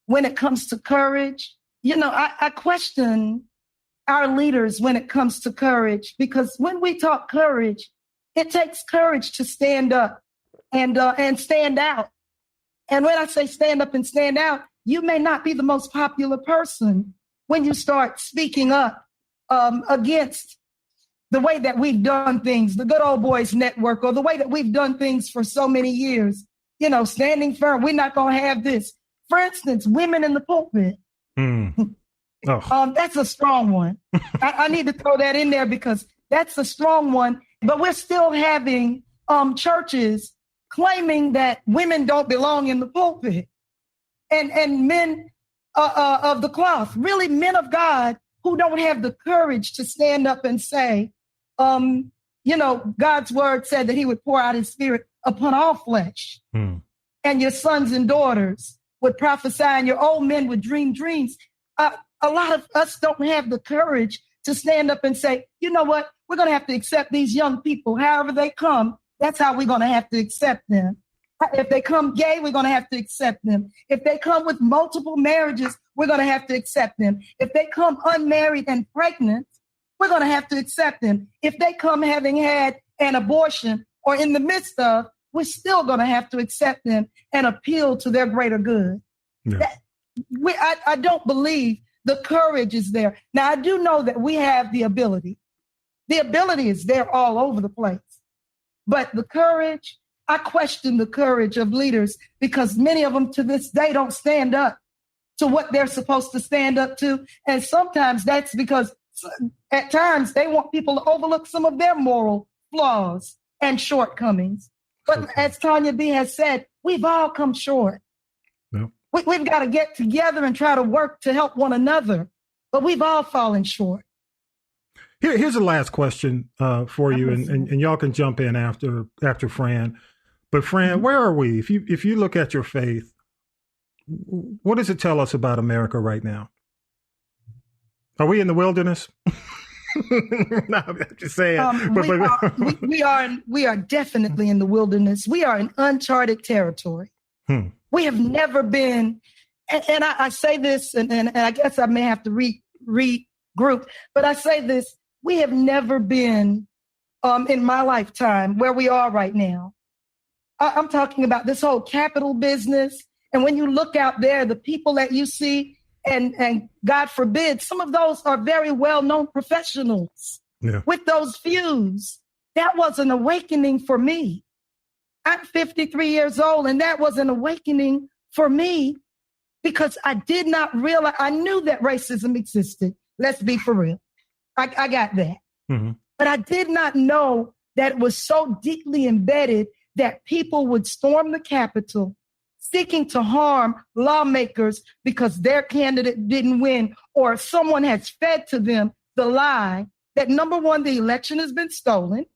[SPEAKER 6] When it comes to courage, I question our leaders when it comes to courage, because when we talk courage, it takes courage to stand up and stand out. And when I say stand up and stand out, you may not be the most popular person when you start speaking up against the way that we've done things, the Good Old Boys Network, or the way that we've done things for so many years. standing firm. We're not going to have this. For instance, women in the pulpit. That's a strong one. I need to throw that in there because that's a strong one. But we're still having churches claiming that women don't belong in the pulpit, and men of the cloth, really men of God who don't have the courage to stand up and say, God's word said that he would pour out his spirit upon all flesh, and your sons and daughters would prophesy, and your old men would dream dreams. A lot of us don't have the courage to stand up and say, you know what, we're going to have to accept these young people. However they come, that's how we're going to have to accept them. If they come gay, we're going to have to accept them. If they come with multiple marriages, we're going to have to accept them. If they come unmarried and pregnant, we're going to have to accept them. If they come having had an abortion or in the midst of, we're still going to have to accept them and appeal to their greater good. Yeah. I don't believe the courage is there. Now, I do know that we have the ability. The ability is there all over the place. But the courage, I question the courage of leaders because many of them to this day don't stand up to what they're supposed to stand up to. And sometimes that's because at times they want people to overlook some of their moral flaws and shortcomings. But as Tonya B has said, we've all come short. Yep. We've got to get together and try to work to help one another. But we've all fallen short.
[SPEAKER 3] Here's the last question for you, and y'all can jump in after Fran. But Fran, where are we? If you look at your faith, what does it tell us about America right now? Are we in the wilderness? No, I'm just saying.
[SPEAKER 6] We are definitely in the wilderness. We are in uncharted territory. We have never been, and I say this, and I guess I may have to regroup, but I say this. We have never been in my lifetime where we are right now. I'm talking about this whole capital business. And when you look out there, the people that you see, and God forbid, some of those are very well-known professionals with those views. That was an awakening for me. I'm 53 years old, and that was an awakening for me because I did not realize, I knew that racism existed. Let's be for real. I got that. Mm-hmm. But I did not know that it was so deeply embedded that people would storm the Capitol seeking to harm lawmakers because their candidate didn't win, or someone has fed to them the lie that, number one, the election has been stolen,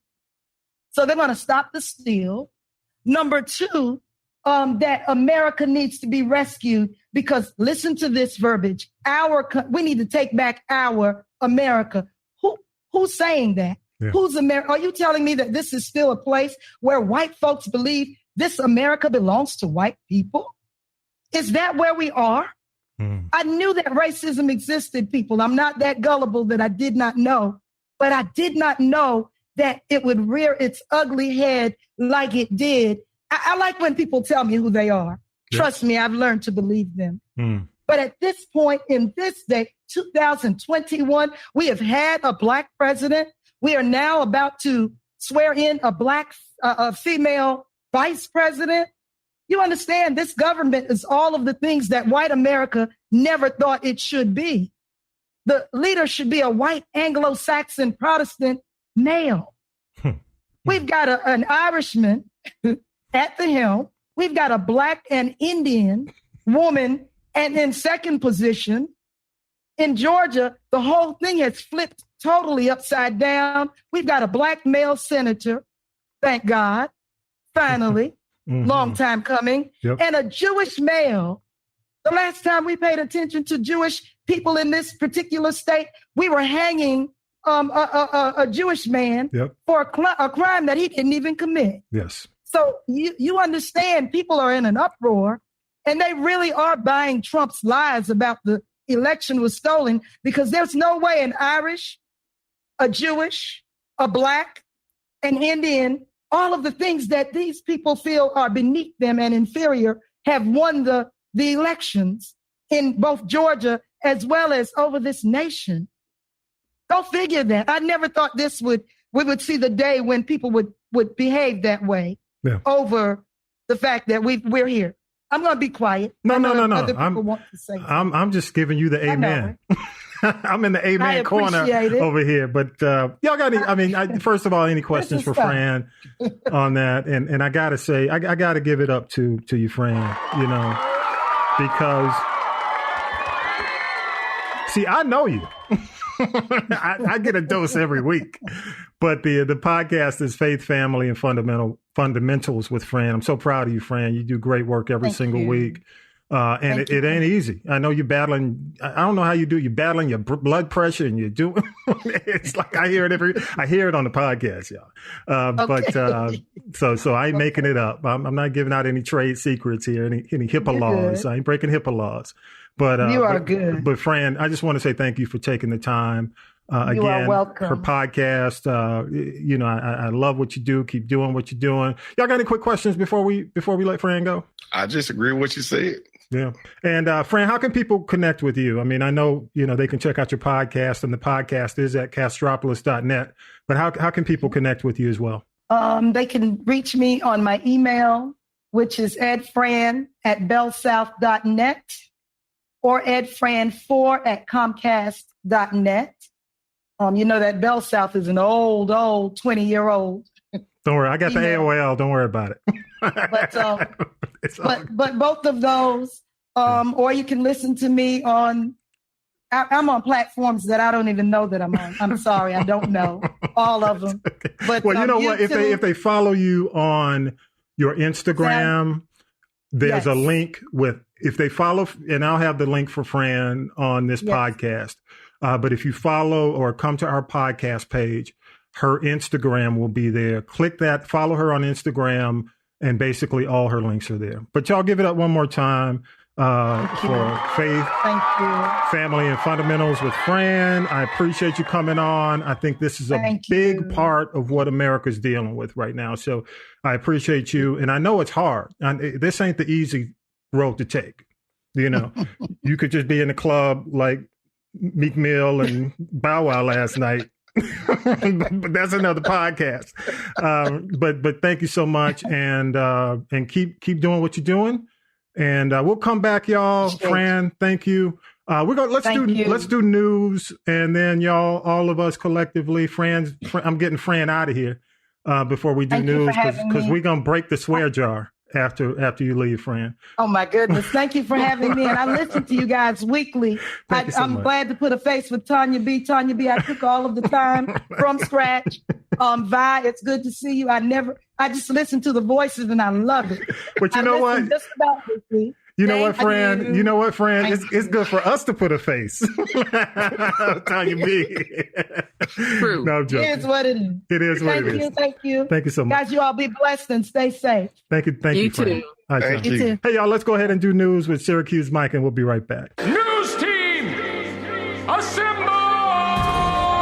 [SPEAKER 6] so they're going to stop the steal. Number two, that America needs to be rescued because, listen to this verbiage, we need to take back our America. Who's saying that? Yeah. Who's America? Are you telling me that this is still a place where white folks believe this America belongs to white people? Is that where we are? I knew that racism existed, people. I'm not that gullible that I did not know, but I did not know that it would rear its ugly head like it did. I like when people tell me who they are. Yes. Trust me, I've learned to believe them. But at this point in this day, 2021, we have had a Black president. We are now about to swear in a Black female vice president. You understand, this government is all of the things that white America never thought it should be. The leader should be a white Anglo-Saxon Protestant male. We've got an Irishman at the helm. We've got a Black and Indian woman and in second position. In Georgia, the whole thing has flipped totally upside down. We've got a Black male senator, thank God, finally, long time coming, and a Jewish male. The last time we paid attention to Jewish people in this particular state, we were hanging a Jewish man for a crime that he didn't even commit.
[SPEAKER 3] Yes.
[SPEAKER 6] So you understand, people are in an uproar, and they really are buying Trump's lies about the election was stolen, because there's no way an Irish, a Jewish, a Black, an Indian, all of the things that these people feel are beneath them and inferior have won the elections in both Georgia as well as over this nation. Go figure that. I never thought we would see the day when people would behave that way over the fact that we're here. I'm going to be quiet.
[SPEAKER 3] No.
[SPEAKER 6] Other people want to say
[SPEAKER 3] I'm just giving you the amen. I'm in the amen corner over here. But y'all got any? First of all, any questions for Fran on that? And I got to say, I got to give it up to you, Fran. You know, because see, I know you. I get a dose every week. But the podcast is Faith, Family, and Fundamentals with Fran. I'm so proud of you, Fran. You do great work every single week. And it ain't easy. I know you're battling. I don't know how you do. You're battling your blood pressure, and you're doing. It's like I hear it on the podcast, y'all. But so I ain't making it up. I'm not giving out any trade secrets here, any HIPAA laws. Good. I ain't breaking HIPAA laws. But
[SPEAKER 6] you are good.
[SPEAKER 3] But Fran, I just want to say thank you for taking the time. Again,
[SPEAKER 6] you are welcome.
[SPEAKER 3] Her podcast. I love what you do. Keep doing what you're doing. Y'all got any quick questions before we let Fran go?
[SPEAKER 5] I just agree with what you said.
[SPEAKER 3] Yeah. And Fran, how can people connect with you? I mean, I know, they can check out your podcast, and the podcast is at castropolis.net, but how can people connect with you as well?
[SPEAKER 6] They can reach me on my email, which is edfran@bellsouth.net or edfran4@comcast.net. That Bell South is an old 20-year-old.
[SPEAKER 3] Don't worry. I got the AOL. Don't worry about it.
[SPEAKER 6] But both of those, or you can listen to me I'm on platforms that I don't even know that I'm on. I'm sorry. I don't know all of them. But
[SPEAKER 3] well, you know what? If they follow you on your Instagram, there's a link if they follow, and I'll have the link for Fran on this podcast. But if you follow or come to our podcast page, her Instagram will be there. Click that, follow her on Instagram, and basically all her links are there. But y'all give it up one more time for Faith, Family, and Fundamentals with Fran. I appreciate you coming on. I think this is a big part of what America's dealing with right now. So I appreciate you. And I know it's hard. This ain't the easy road to take. You could just be in the club like Meek Mill and Bow Wow last night. But that's another podcast. But thank you so much, and keep doing what you're doing. And we'll come back, y'all. Fran, thank you. Let's do news, and then y'all, all of us collectively. I'm getting Fran out of here before we do news, because we're gonna break the swear jar after you leave, Fran.
[SPEAKER 6] Oh my goodness. Thank you for having me. And I listen to you guys weekly. I'm glad to put a face with Tonya B. Tonya B, I cook all of the time from scratch. Vi, it's good to see you. I just listen to the voices and I love it.
[SPEAKER 3] But you know what?
[SPEAKER 6] Just about weekly.
[SPEAKER 3] You know what, Fran? It's good for us to put a face. Tonya B.
[SPEAKER 4] True.
[SPEAKER 3] No, I'm joking.
[SPEAKER 6] It is what it is.
[SPEAKER 3] It is what it is.
[SPEAKER 6] Thank you.
[SPEAKER 3] Thank you so much.
[SPEAKER 6] Guys, you all be blessed and stay safe.
[SPEAKER 3] Thank you.
[SPEAKER 4] You
[SPEAKER 3] Fran.
[SPEAKER 4] too.
[SPEAKER 3] All right,
[SPEAKER 5] Thank you.
[SPEAKER 3] Hey, y'all, let's go ahead and do news with Syracuse Mike, and we'll be right back.
[SPEAKER 8] News team, assemble!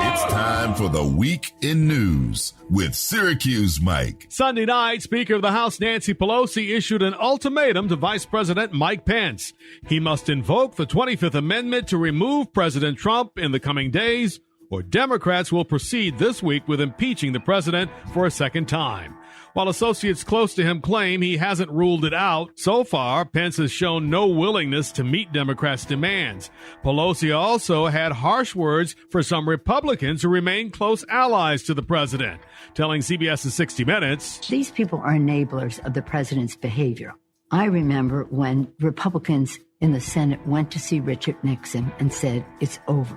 [SPEAKER 2] It's time for the Week in News with Syracuse Mike.
[SPEAKER 11] Sunday night, Speaker of the House Nancy Pelosi issued an ultimatum to Vice President Mike Pence. He must invoke the 25th Amendment to remove President Trump in the coming days, or Democrats will proceed this week with impeaching the president for a second time. While associates close to him claim he hasn't ruled it out, so far, Pence has shown no willingness to meet Democrats' demands. Pelosi also had harsh words for some Republicans who remain close allies to the president, telling CBS's 60 Minutes,
[SPEAKER 12] "These people are enablers of the president's behavior. I remember when Republicans in the Senate went to see Richard Nixon and said, it's over.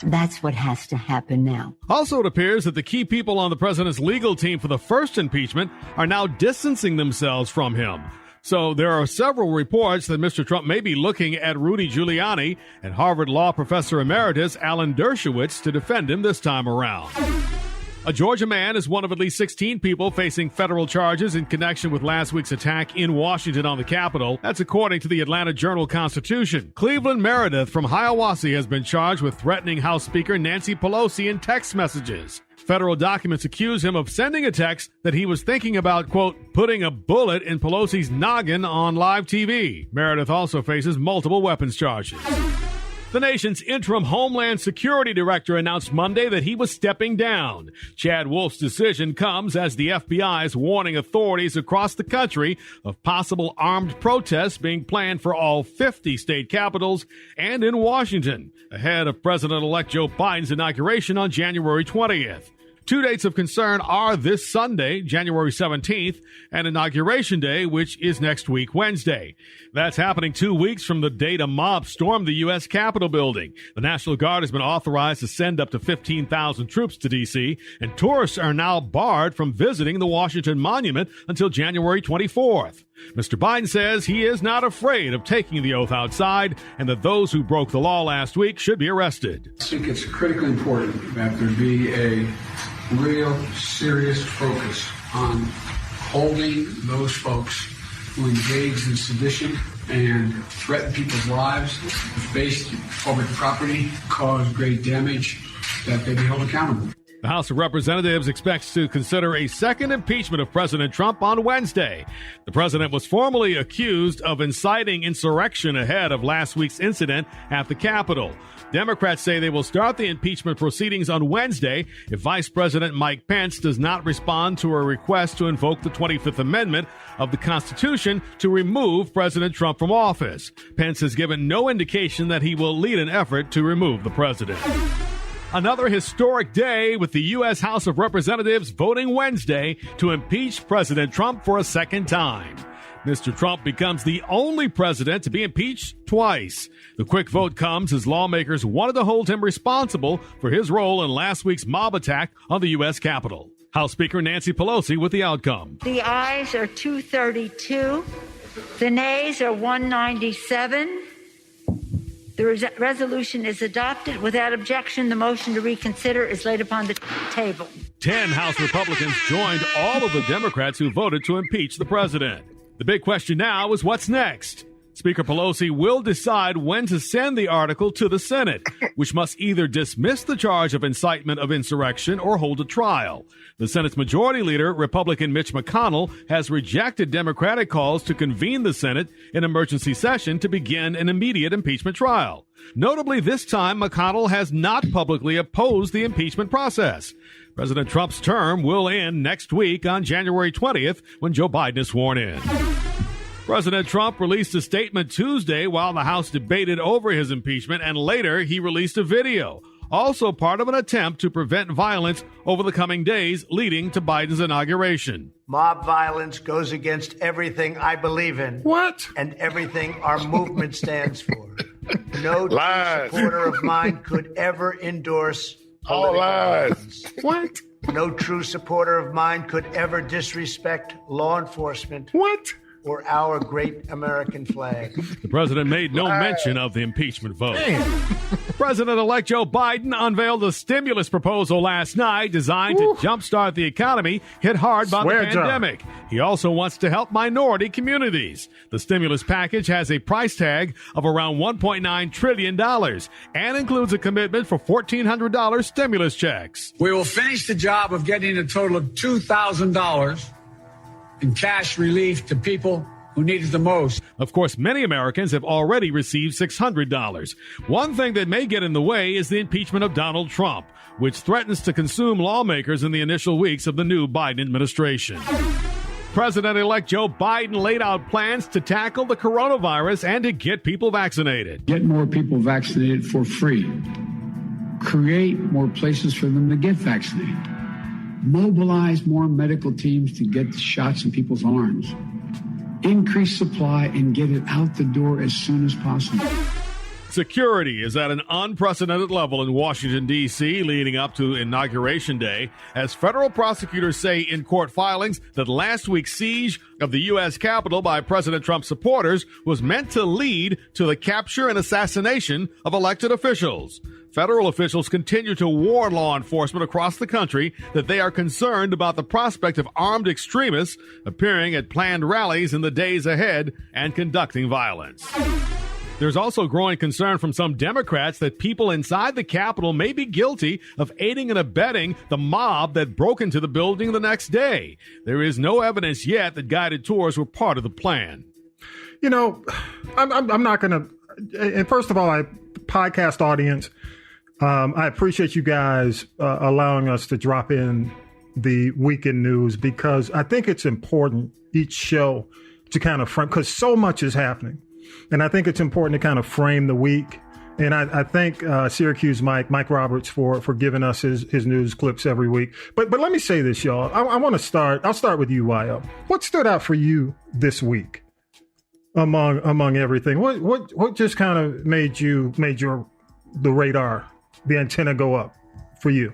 [SPEAKER 12] That's what has to happen now."
[SPEAKER 11] Also, it appears that the key people on the president's legal team for the first impeachment are now distancing themselves from him. So there are several reports that Mr. Trump may be looking at Rudy Giuliani and Harvard Law Professor Emeritus Alan Dershowitz to defend him this time around. A Georgia man is one of at least 16 people facing federal charges in connection with last week's attack in Washington on the Capitol. That's according to the Atlanta Journal-Constitution. Cleveland Meredith from Hiawassee has been charged with threatening House Speaker Nancy Pelosi in text messages. Federal documents accuse him of sending a text that he was thinking about, quote, putting a bullet in Pelosi's noggin on live TV. Meredith also faces multiple weapons charges. The nation's interim Homeland Security Director announced Monday that he was stepping down. Chad Wolf's decision comes as the FBI is warning authorities across the country of possible armed protests being planned for all 50 state capitals and in Washington, ahead of President-elect Joe Biden's inauguration on January 20th. Two dates of concern are this Sunday, January 17th, and Inauguration Day, which is next week, Wednesday. That's happening 2 weeks from the date a mob stormed the U.S. Capitol building. The National Guard has been authorized to send up to 15,000 troops to D.C., and tourists are now barred from visiting the Washington Monument until January 24th. Mr. Biden says he is not afraid of taking the oath outside and that those who broke the law last week should be arrested.
[SPEAKER 13] I think it's critically important that there be a real serious focus on holding those folks who engage in sedition and threaten people's lives, based public property, cause great damage, that they be held accountable.
[SPEAKER 11] The House of Representatives expects to consider a second impeachment of President Trump on Wednesday. The president was formally accused of inciting insurrection ahead of last week's incident at the Capitol. Democrats say they will start the impeachment proceedings on Wednesday if Vice President Mike Pence does not respond to a request to invoke the 25th Amendment of the Constitution to remove President Trump from office. Pence has given no indication that he will lead an effort to remove the president. Another historic day with the U.S. House of Representatives voting Wednesday to impeach President Trump for a second time. Mr. Trump becomes the only president to be impeached twice. The quick vote comes as lawmakers wanted to hold him responsible for his role in last week's mob attack on the U.S. Capitol. House Speaker Nancy Pelosi with the outcome.
[SPEAKER 14] The ayes are 232. The nays are 197. The resolution is adopted. Without objection, the motion to reconsider is laid upon the table.
[SPEAKER 11] 10 House Republicans joined all of the Democrats who voted to impeach the president. The big question now is what's next? Speaker Pelosi will decide when to send the article to the Senate, which must either dismiss the charge of incitement of insurrection or hold a trial. The Senate's Majority Leader, Republican Mitch McConnell, has rejected Democratic calls to convene the Senate in emergency session to begin an immediate impeachment trial. Notably, this time, McConnell has not publicly opposed the impeachment process. President Trump's term will end next week on January 20th when Joe Biden is sworn in. President Trump released a statement Tuesday while the House debated over his impeachment, and later he released a video, also part of an attempt to prevent violence over the coming days leading to Biden's inauguration.
[SPEAKER 15] Mob violence goes against everything I believe in.
[SPEAKER 3] What?
[SPEAKER 15] And everything our movement stands for. No true supporter of mine could ever endorse
[SPEAKER 5] all lies.
[SPEAKER 15] Violence.
[SPEAKER 3] What?
[SPEAKER 15] No true supporter of mine could ever disrespect law enforcement.
[SPEAKER 3] What?
[SPEAKER 15] Or our great American flag.
[SPEAKER 11] The president made no mention of the impeachment vote. President-elect Joe Biden unveiled a stimulus proposal last night designed to jumpstart the economy hit hard by the pandemic. He also wants to help minority communities. The stimulus package has a price tag of around $1.9 trillion and includes a commitment for $1,400 stimulus checks.
[SPEAKER 13] We will finish the job of getting a total of $2,000 in cash relief to people who need it the most.
[SPEAKER 11] Of course, many Americans have already received $600. One thing that may get in the way is the impeachment of Donald Trump, which threatens to consume lawmakers in the initial weeks of the new Biden administration. President-elect Joe Biden laid out plans to tackle the coronavirus and to get people vaccinated.
[SPEAKER 13] Get more people vaccinated for free. Create more places for them to get vaccinated. Mobilize more medical teams to get the shots in people's arms. Increase supply and get it out the door as soon as possible.
[SPEAKER 11] Security is at an unprecedented level in Washington, D.C., leading up to Inauguration Day, as federal prosecutors say in court filings that last week's siege of the U.S. Capitol by President Trump's supporters was meant to lead to the capture and assassination of elected officials. Federal officials continue to warn law enforcement across the country that they are concerned about the prospect of armed extremists appearing at planned rallies in the days ahead and conducting violence. There's also growing concern from some Democrats that people inside the Capitol may be guilty of aiding and abetting the mob that broke into the building the next day. There is no evidence yet that guided tours were part of the plan.
[SPEAKER 3] You know, I'm not going to. And first of all, I podcast audience, I appreciate you guys allowing us to drop in the weekend news, because I think it's important each show to kind of frame, because so much is happening. And I think it's important to kind of frame the week. And I thank Syracuse Mike Roberts for giving us his news clips every week. But let me say this, y'all. I'll start with you, Y-O. What stood out for you this week among everything? What just kind of made the radar, the antenna go up for you?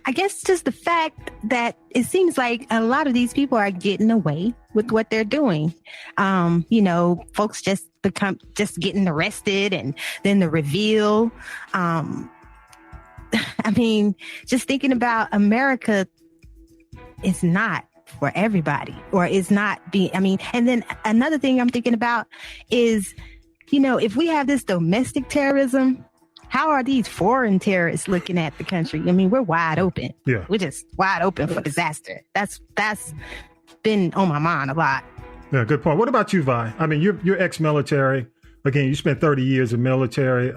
[SPEAKER 7] I guess just the fact that it seems like a lot of these people are getting away with what they're doing. Folks just getting arrested, and then the reveal. Just thinking about America is not for everybody, or is not being, and then another thing I'm thinking about is, if we have this domestic terrorism, how are these foreign terrorists looking at the country? We're wide open.
[SPEAKER 3] Yeah.
[SPEAKER 7] We're just wide open for disaster. That's been on my mind a lot.
[SPEAKER 3] Yeah, good point. What about you, Vi? You're ex-military. Again, you spent 30 years in military.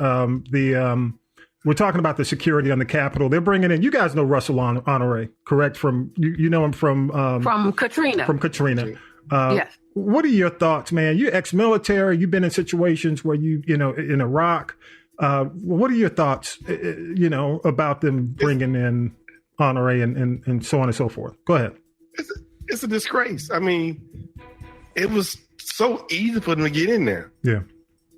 [SPEAKER 3] We're talking about the security on the Capitol. They're bringing in, you guys know Russell Honore, correct? You know him from
[SPEAKER 4] Katrina.
[SPEAKER 3] From Katrina.
[SPEAKER 4] Yes.
[SPEAKER 3] What are your thoughts, man? You're ex-military. You've been in situations where in Iraq. What are your thoughts, about them bringing in Honore and so on and so forth? Go ahead.
[SPEAKER 5] It's a disgrace. It was so easy for them to get in there.
[SPEAKER 3] Yeah.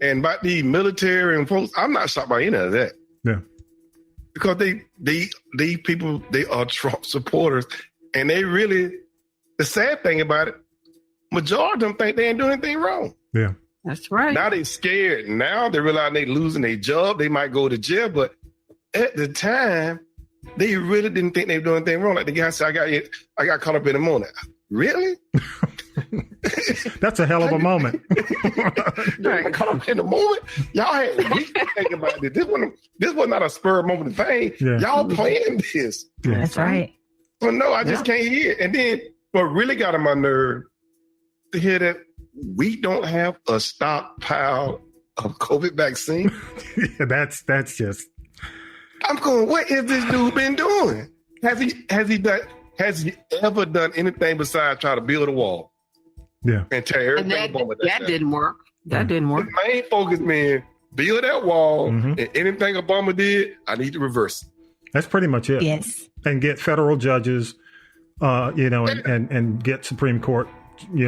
[SPEAKER 5] And by the military and folks, I'm not shocked by any of that.
[SPEAKER 3] Yeah.
[SPEAKER 5] Because these people, they are Trump supporters. And they really, the sad thing about it, majority of them think they ain't doing anything wrong.
[SPEAKER 3] Yeah.
[SPEAKER 4] That's right.
[SPEAKER 5] Now they scared. Now they realize they losing their job. They might go to jail. But at the time, they really didn't think they were doing anything wrong. Like the guy said, I got caught up in the morning. Really?
[SPEAKER 3] That's a hell of a moment.
[SPEAKER 5] I got caught up in the moment. Y'all had weeks to think about this. This was not a spur moment thing.
[SPEAKER 3] Yeah.
[SPEAKER 5] Y'all planned this.
[SPEAKER 3] Yeah.
[SPEAKER 7] That's right.
[SPEAKER 5] So no, I just can't hear it. And then what really got on my nerve to hear that we don't have a stockpile of COVID vaccine.
[SPEAKER 3] Yeah, that's just.
[SPEAKER 5] I'm going, what has this dude been doing? Has he ever done anything besides try to build a wall?
[SPEAKER 3] Yeah.
[SPEAKER 5] And tear everything
[SPEAKER 4] And that didn't work. That didn't work.
[SPEAKER 5] The main focus, man, build that wall,
[SPEAKER 3] Mm-hmm.
[SPEAKER 5] and anything Obama did, I need to reverse it.
[SPEAKER 3] That's pretty much it.
[SPEAKER 7] Yes.
[SPEAKER 3] And get federal judges, and get Supreme Court,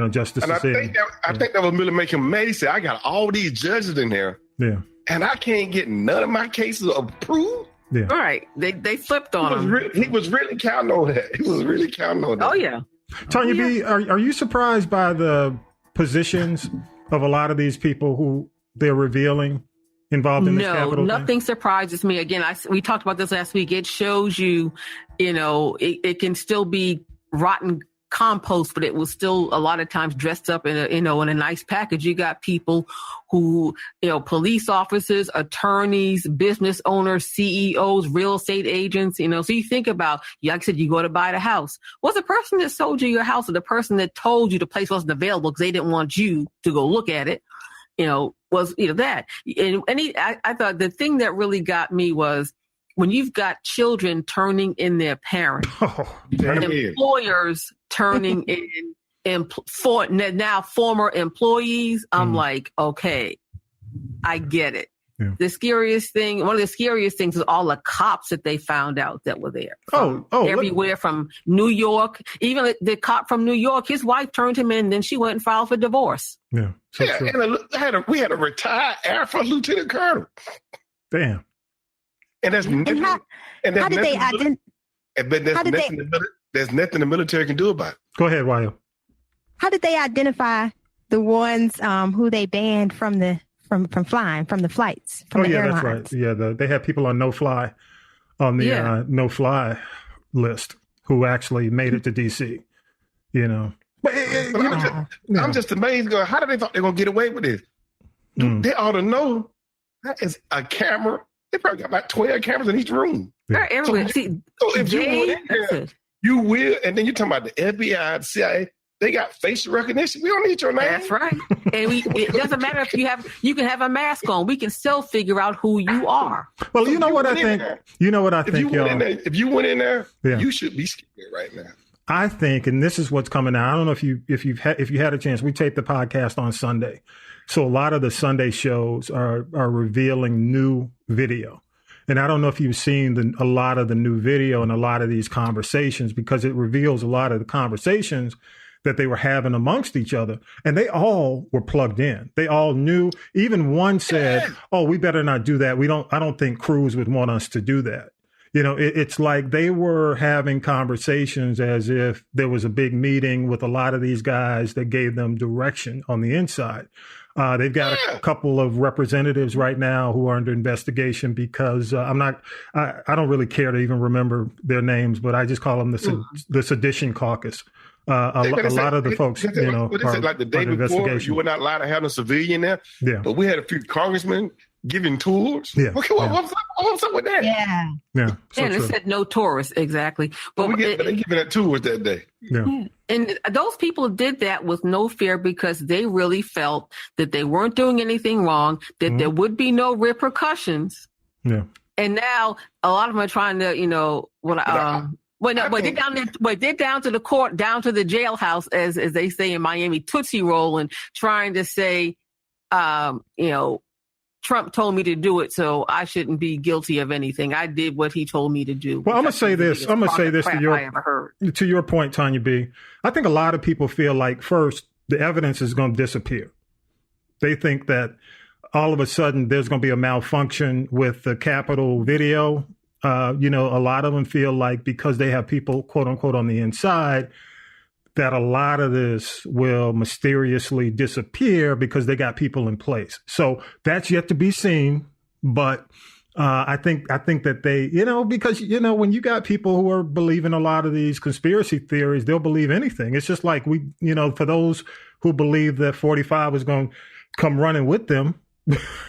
[SPEAKER 3] justices.
[SPEAKER 5] And I think that was really making him mad. He said, I got all these judges in there.
[SPEAKER 3] Yeah.
[SPEAKER 5] And I can't get none of my cases approved.
[SPEAKER 3] Yeah.
[SPEAKER 4] All right. They flipped on him.
[SPEAKER 5] He was really counting on that.
[SPEAKER 4] Oh, yeah.
[SPEAKER 3] Tonya B, are you surprised by the positions of a lot of these people who they're revealing involved in this Capitol
[SPEAKER 4] nothing
[SPEAKER 3] thing?
[SPEAKER 4] surprises me. Again, we talked about this last week. It shows you, it can still be rotten compost, but it was still a lot of times dressed up in a nice package. You got people who, police officers, attorneys, business owners, CEOs, real estate agents, so you think about, like I said, you go to buy the house. Was the person that sold you your house or the person that told you the place wasn't available because they didn't want you to go look at it, was that. And I thought the thing that really got me was when you've got children turning in their parents, employers turning in now former employees, I'm like, okay, I get it. Yeah. One of the scariest things is all the cops that they found out that were there. Everywhere from New York, even the cop from New York, his wife turned him in, then she went and filed for divorce.
[SPEAKER 3] Yeah.
[SPEAKER 5] And we had a retired Air Force Lieutenant Colonel.
[SPEAKER 3] Damn.
[SPEAKER 5] And there's nothing the military can do about it.
[SPEAKER 3] Go ahead, Y-O.
[SPEAKER 7] How did they identify the ones who they banned from the flying, from the flights, from the airlines?
[SPEAKER 3] That's right. Yeah, they had people on no-fly no-fly list who actually made it to D.C., But
[SPEAKER 5] I'm just amazed. How did they thought they were going to get away with this? They ought to know that is a camera. They probably got about 12 cameras in each room.
[SPEAKER 4] They're everywhere.
[SPEAKER 5] So if you went in there, you will, and then you're talking about the FBI, the CIA, They got facial recognition. We don't need your name.
[SPEAKER 4] That's right. And it doesn't matter if you can have a mask on. We can still figure out who you are.
[SPEAKER 3] Well, you know what I think? You know what I think, y'all?
[SPEAKER 5] If you went in there, you should be scared right now.
[SPEAKER 3] I think, and this is what's coming out. I don't know if you had a chance. We taped the podcast on Sunday, so a lot of the Sunday shows are revealing new video. And I don't know if you've seen a lot of the new video and a lot of these conversations, because it reveals a lot of the conversations that they were having amongst each other. And they all were plugged in. They all knew. Even one said, oh, we better not do that. I don't think Cruz would want us to do that. You know, it's like they were having conversations as if there was a big meeting with a lot of these guys that gave them direction on the inside. They've got a couple of representatives right now who are under investigation because I don't really care to even remember their names, but I just call them the Sedition Caucus. A lot of the folks,
[SPEAKER 5] what is it, like the day before, you were not allowed to have a civilian there?
[SPEAKER 3] Yeah.
[SPEAKER 5] But we had a few congressmen giving tours.
[SPEAKER 3] Yeah.
[SPEAKER 5] Okay, what's up with that?
[SPEAKER 7] Yeah.
[SPEAKER 3] Yeah.
[SPEAKER 4] And it said no tourists, exactly.
[SPEAKER 5] But they giving that tours that day.
[SPEAKER 3] Yeah.
[SPEAKER 4] And those people did that with no fear because they really felt that they weren't doing anything wrong, that there would be no repercussions.
[SPEAKER 3] Yeah.
[SPEAKER 4] And now a lot of them are trying to, they're down to the court, down to the jailhouse, as they say in Miami, Tootsie Roll, and trying to say, Trump told me to do it, so I shouldn't be guilty of anything. I did what he told me to do.
[SPEAKER 3] Well, I'm going to say this to your point, Tonya B. I think a lot of people feel like, first, the evidence is going to disappear. They think that all of a sudden there's going to be a malfunction with the Capitol video. A lot of them feel like because they have people, quote unquote, on the inside, that a lot of this will mysteriously disappear because they got people in place. So that's yet to be seen. But I think that they, because, when you got people who are believing a lot of these conspiracy theories, they'll believe anything. It's just like for those who believe that 45 was going to come running with them,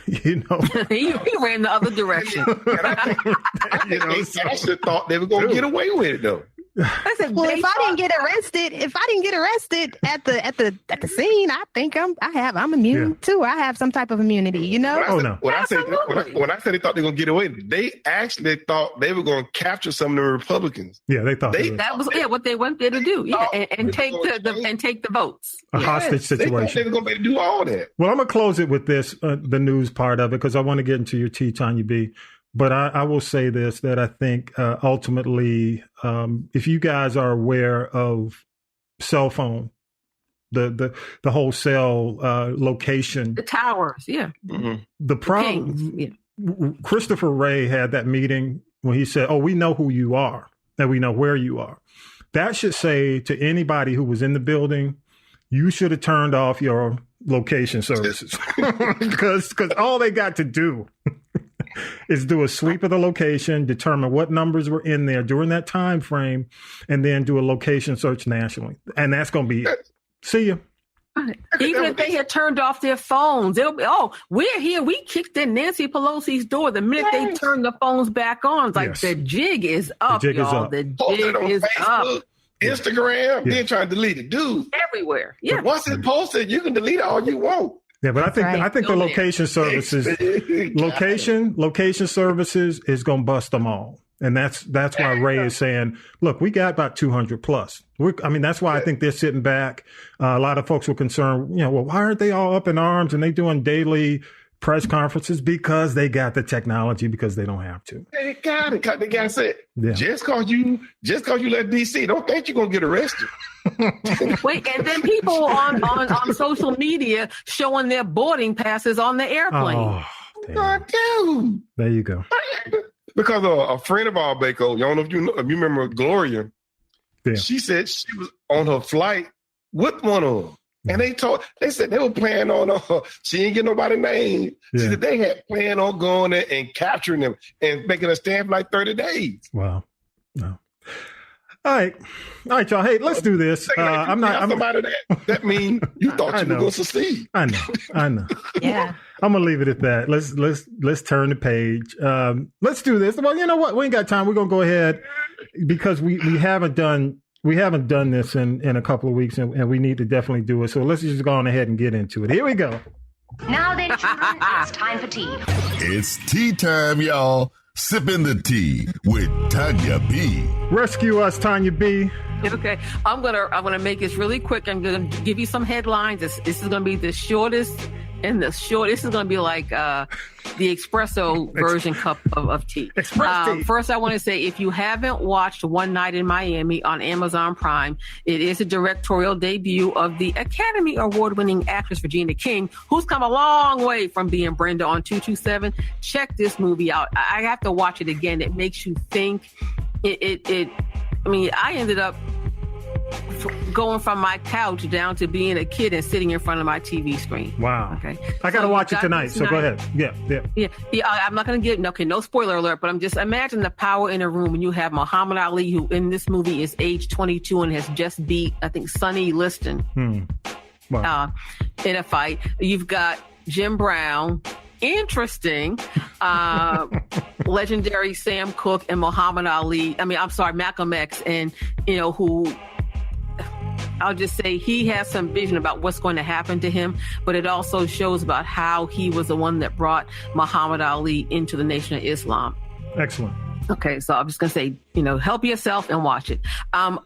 [SPEAKER 4] he ran the other direction.
[SPEAKER 5] I should have thought they were going to get away with it, though.
[SPEAKER 7] I said, well, if I didn't get arrested at the scene, I think I'm immune too. I have some type of immunity,
[SPEAKER 5] When I said they thought they were going to get away, they actually thought they were going to capture some of the Republicans.
[SPEAKER 3] Yeah, they thought
[SPEAKER 4] that was what they went there to do. Yeah, and take the votes.
[SPEAKER 3] A hostage situation.
[SPEAKER 5] They were going to be able to do all that.
[SPEAKER 3] Well, I'm going to close it with this, the news part of it, because I want to get into your tea, Tonya B. But I will say this, that I think ultimately, if you guys are aware of cell phone, the whole cell location.
[SPEAKER 4] The towers, yeah.
[SPEAKER 5] Mm-hmm.
[SPEAKER 3] The problem, Christopher Wray had that meeting when he said, we know who you are and we know where you are. That should say to anybody who was in the building, you should have turned off your location services because all they got to do is do a sweep of the location, determine what numbers were in there during that time frame, and then do a location search nationally. And that's going to be it. See you.
[SPEAKER 4] Even if they had turned off their phones, they'll be, we're here. We kicked in Nancy Pelosi's door. The minute they turn the phones back on, it's like the jig is up, y'all. The jig is up.
[SPEAKER 5] Instagram, then trying to delete it. Dude.
[SPEAKER 4] Everywhere. Yeah.
[SPEAKER 5] But once it's posted, you can delete it all you want.
[SPEAKER 3] Yeah, but I think the location services, location services is going to bust them all. And that's why Ray is saying, look, we got about 200 plus. That's why I think they're sitting back. A lot of folks were concerned, why aren't they all up in arms and they doing daily press conferences? Because they got the technology, because they don't have to.
[SPEAKER 5] They got it. They got to say, just cause you left DC, don't think you're going to get arrested.
[SPEAKER 4] Wait, and then people on social media showing their boarding passes on the airplane.
[SPEAKER 3] Oh, there you go.
[SPEAKER 5] Because a friend of ours, Bako, I don't know if you remember Gloria. Yeah. She said she was on her flight with one of them. And they said they were planning on her. She didn't get nobody's name. Yeah. She said they had planned on going there and capturing them and making a stand for like 30 days.
[SPEAKER 3] Wow. No. All right, y'all. Hey, let's do this. I'm
[SPEAKER 5] somebody that means you thought you were going to succeed.
[SPEAKER 3] I know.
[SPEAKER 7] Yeah.
[SPEAKER 3] I'm gonna leave it at that. Let's turn the page. Let's do this. Well, you know what? We ain't got time. We're gonna go ahead because we haven't done We haven't done this in a couple of weeks, and we need to definitely do it. So let's just go on ahead and get into it. Here we go.
[SPEAKER 16] Now then, children, it's time for tea.
[SPEAKER 2] It's tea time, y'all. Sipping the tea with Tonya B.
[SPEAKER 3] Rescue us, Tonya B.
[SPEAKER 4] Okay, I'm gonna make this really quick. I'm gonna give you some headlines. This is gonna be the shortest and the short. This is gonna be like the espresso version cup of tea.
[SPEAKER 3] Tea.
[SPEAKER 4] First, I want to say, if you haven't watched One Night in Miami on Amazon Prime, it is a directorial debut of the Academy Award-winning actress Regina King, who's come a long way from being Brenda on 227. Check this movie out. I have to watch it again. It makes you think. I ended up going from my couch down to being a kid and sitting in front of my TV screen.
[SPEAKER 3] Wow.
[SPEAKER 4] Okay.
[SPEAKER 3] I got to watch it tonight, so go ahead. Yeah.
[SPEAKER 4] I'm not going to give, no spoiler alert, but I'm just, imagine the power in a room when you have Muhammad Ali, who in this movie is age 22 and has just beat, I think, Sonny Liston
[SPEAKER 3] Wow.
[SPEAKER 4] In a fight. You've got Jim Brown. Interesting. Legendary Sam Cooke and Muhammad Ali. Malcolm X, and, who... I'll just say he has some vision about what's going to happen to him, but it also shows about how he was the one that brought Muhammad Ali into the Nation of Islam.
[SPEAKER 3] Excellent.
[SPEAKER 4] Okay, so I'm just going to say, help yourself and watch it.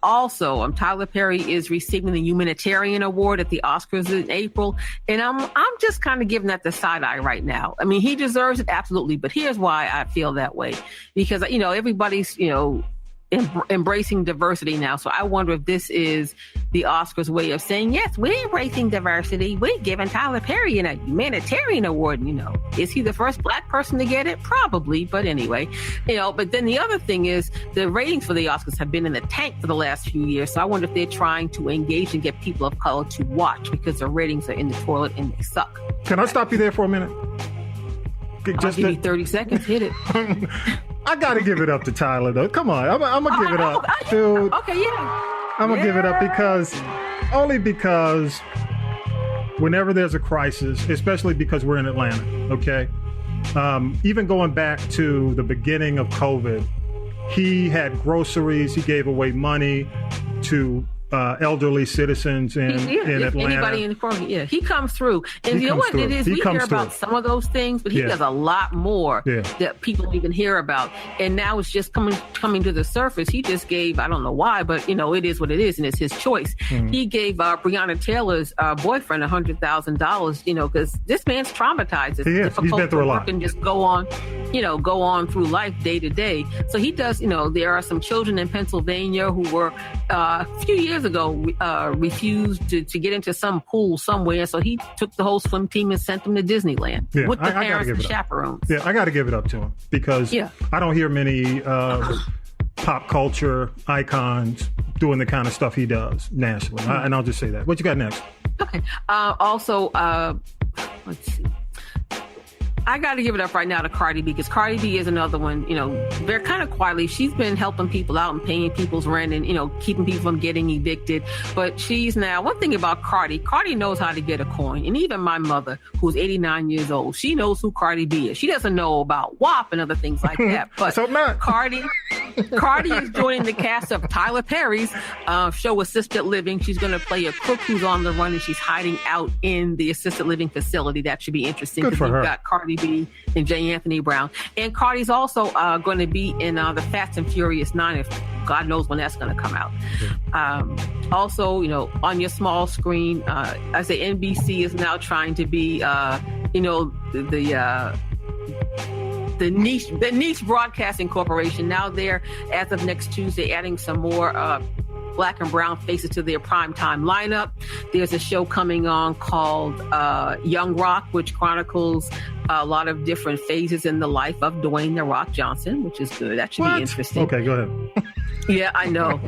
[SPEAKER 4] Also, Tyler Perry is receiving the Humanitarian Award at the Oscars in April, and I'm just kind of giving that the side eye right now. I mean, he deserves it, absolutely, but here's why I feel that way. Because, everybody's, embracing diversity now. So I wonder if this is the Oscars way of saying, yes, we're embracing diversity. We're giving Tyler Perry a humanitarian award. Is he the first Black person to get it? Probably. But anyway, but then the other thing is the ratings for the Oscars have been in the tank for the last few years. So I wonder if they're trying to engage and get people of color to watch, because the ratings are in the toilet and they suck.
[SPEAKER 3] Can I stop you there for a minute?
[SPEAKER 4] I'll give you 30 seconds. Hit it.
[SPEAKER 3] I got to give it up to Tyler, though. Come on. I'm going to give it up. Dude.
[SPEAKER 4] Okay, yeah.
[SPEAKER 3] I'm going to give it up because whenever there's a crisis, especially because we're in Atlanta, okay? Even going back to the beginning of COVID, he had groceries. He gave away money to elderly citizens in Atlanta.
[SPEAKER 4] Anybody in the program, he comes through. And you know what it is? We hear about some of those things, but he does a lot more that people don't even hear about. And now it's just coming to the surface. He just gave, I don't know why, but it is what it is, and it's his choice. He gave Breonna Taylor's boyfriend $100,000, because this man's traumatized. It's difficult. He's been through a lot. And just go on through life day to day. So he does, there are some children in Pennsylvania who were a few years ago refused to get into some pool somewhere, so he took the whole swim team and sent them to Disneyland with the parents and chaperones.
[SPEAKER 3] Yeah, I got to give it up to him, because I don't hear many pop culture icons doing the kind of stuff he does nationally. And I'll just say that. What you got next?
[SPEAKER 4] Okay. Also, let's see. I got to give it up right now to Cardi B, because Cardi B is another one, they're kind of quietly, she's been helping people out and paying people's rent and, keeping people from getting evicted. But she's now, one thing about Cardi knows how to get a coin. And even my mother, who's 89 years old, she knows who Cardi B is. She doesn't know about WAP and other things like that. But Cardi is joining the cast of Tyler Perry's show Assisted Living. She's going to play a crook who's on the run, and she's hiding out in the assisted living facility. That should be interesting, because we've got Cardi B and J. Anthony Brown. And Cardi's also going to be in the Fast and Furious 9, if God knows when that's going to come out. Also, on your small screen, I say NBC is now trying to be, the niche broadcasting corporation. Now they're, as of next Tuesday, adding some more Black and brown faces to their primetime lineup. There's a show coming on called Young Rock, which chronicles a lot of different phases in the life of Dwayne "The Rock" Johnson, which is good. That should be interesting.
[SPEAKER 3] Okay, go ahead.
[SPEAKER 4] Yeah, I know.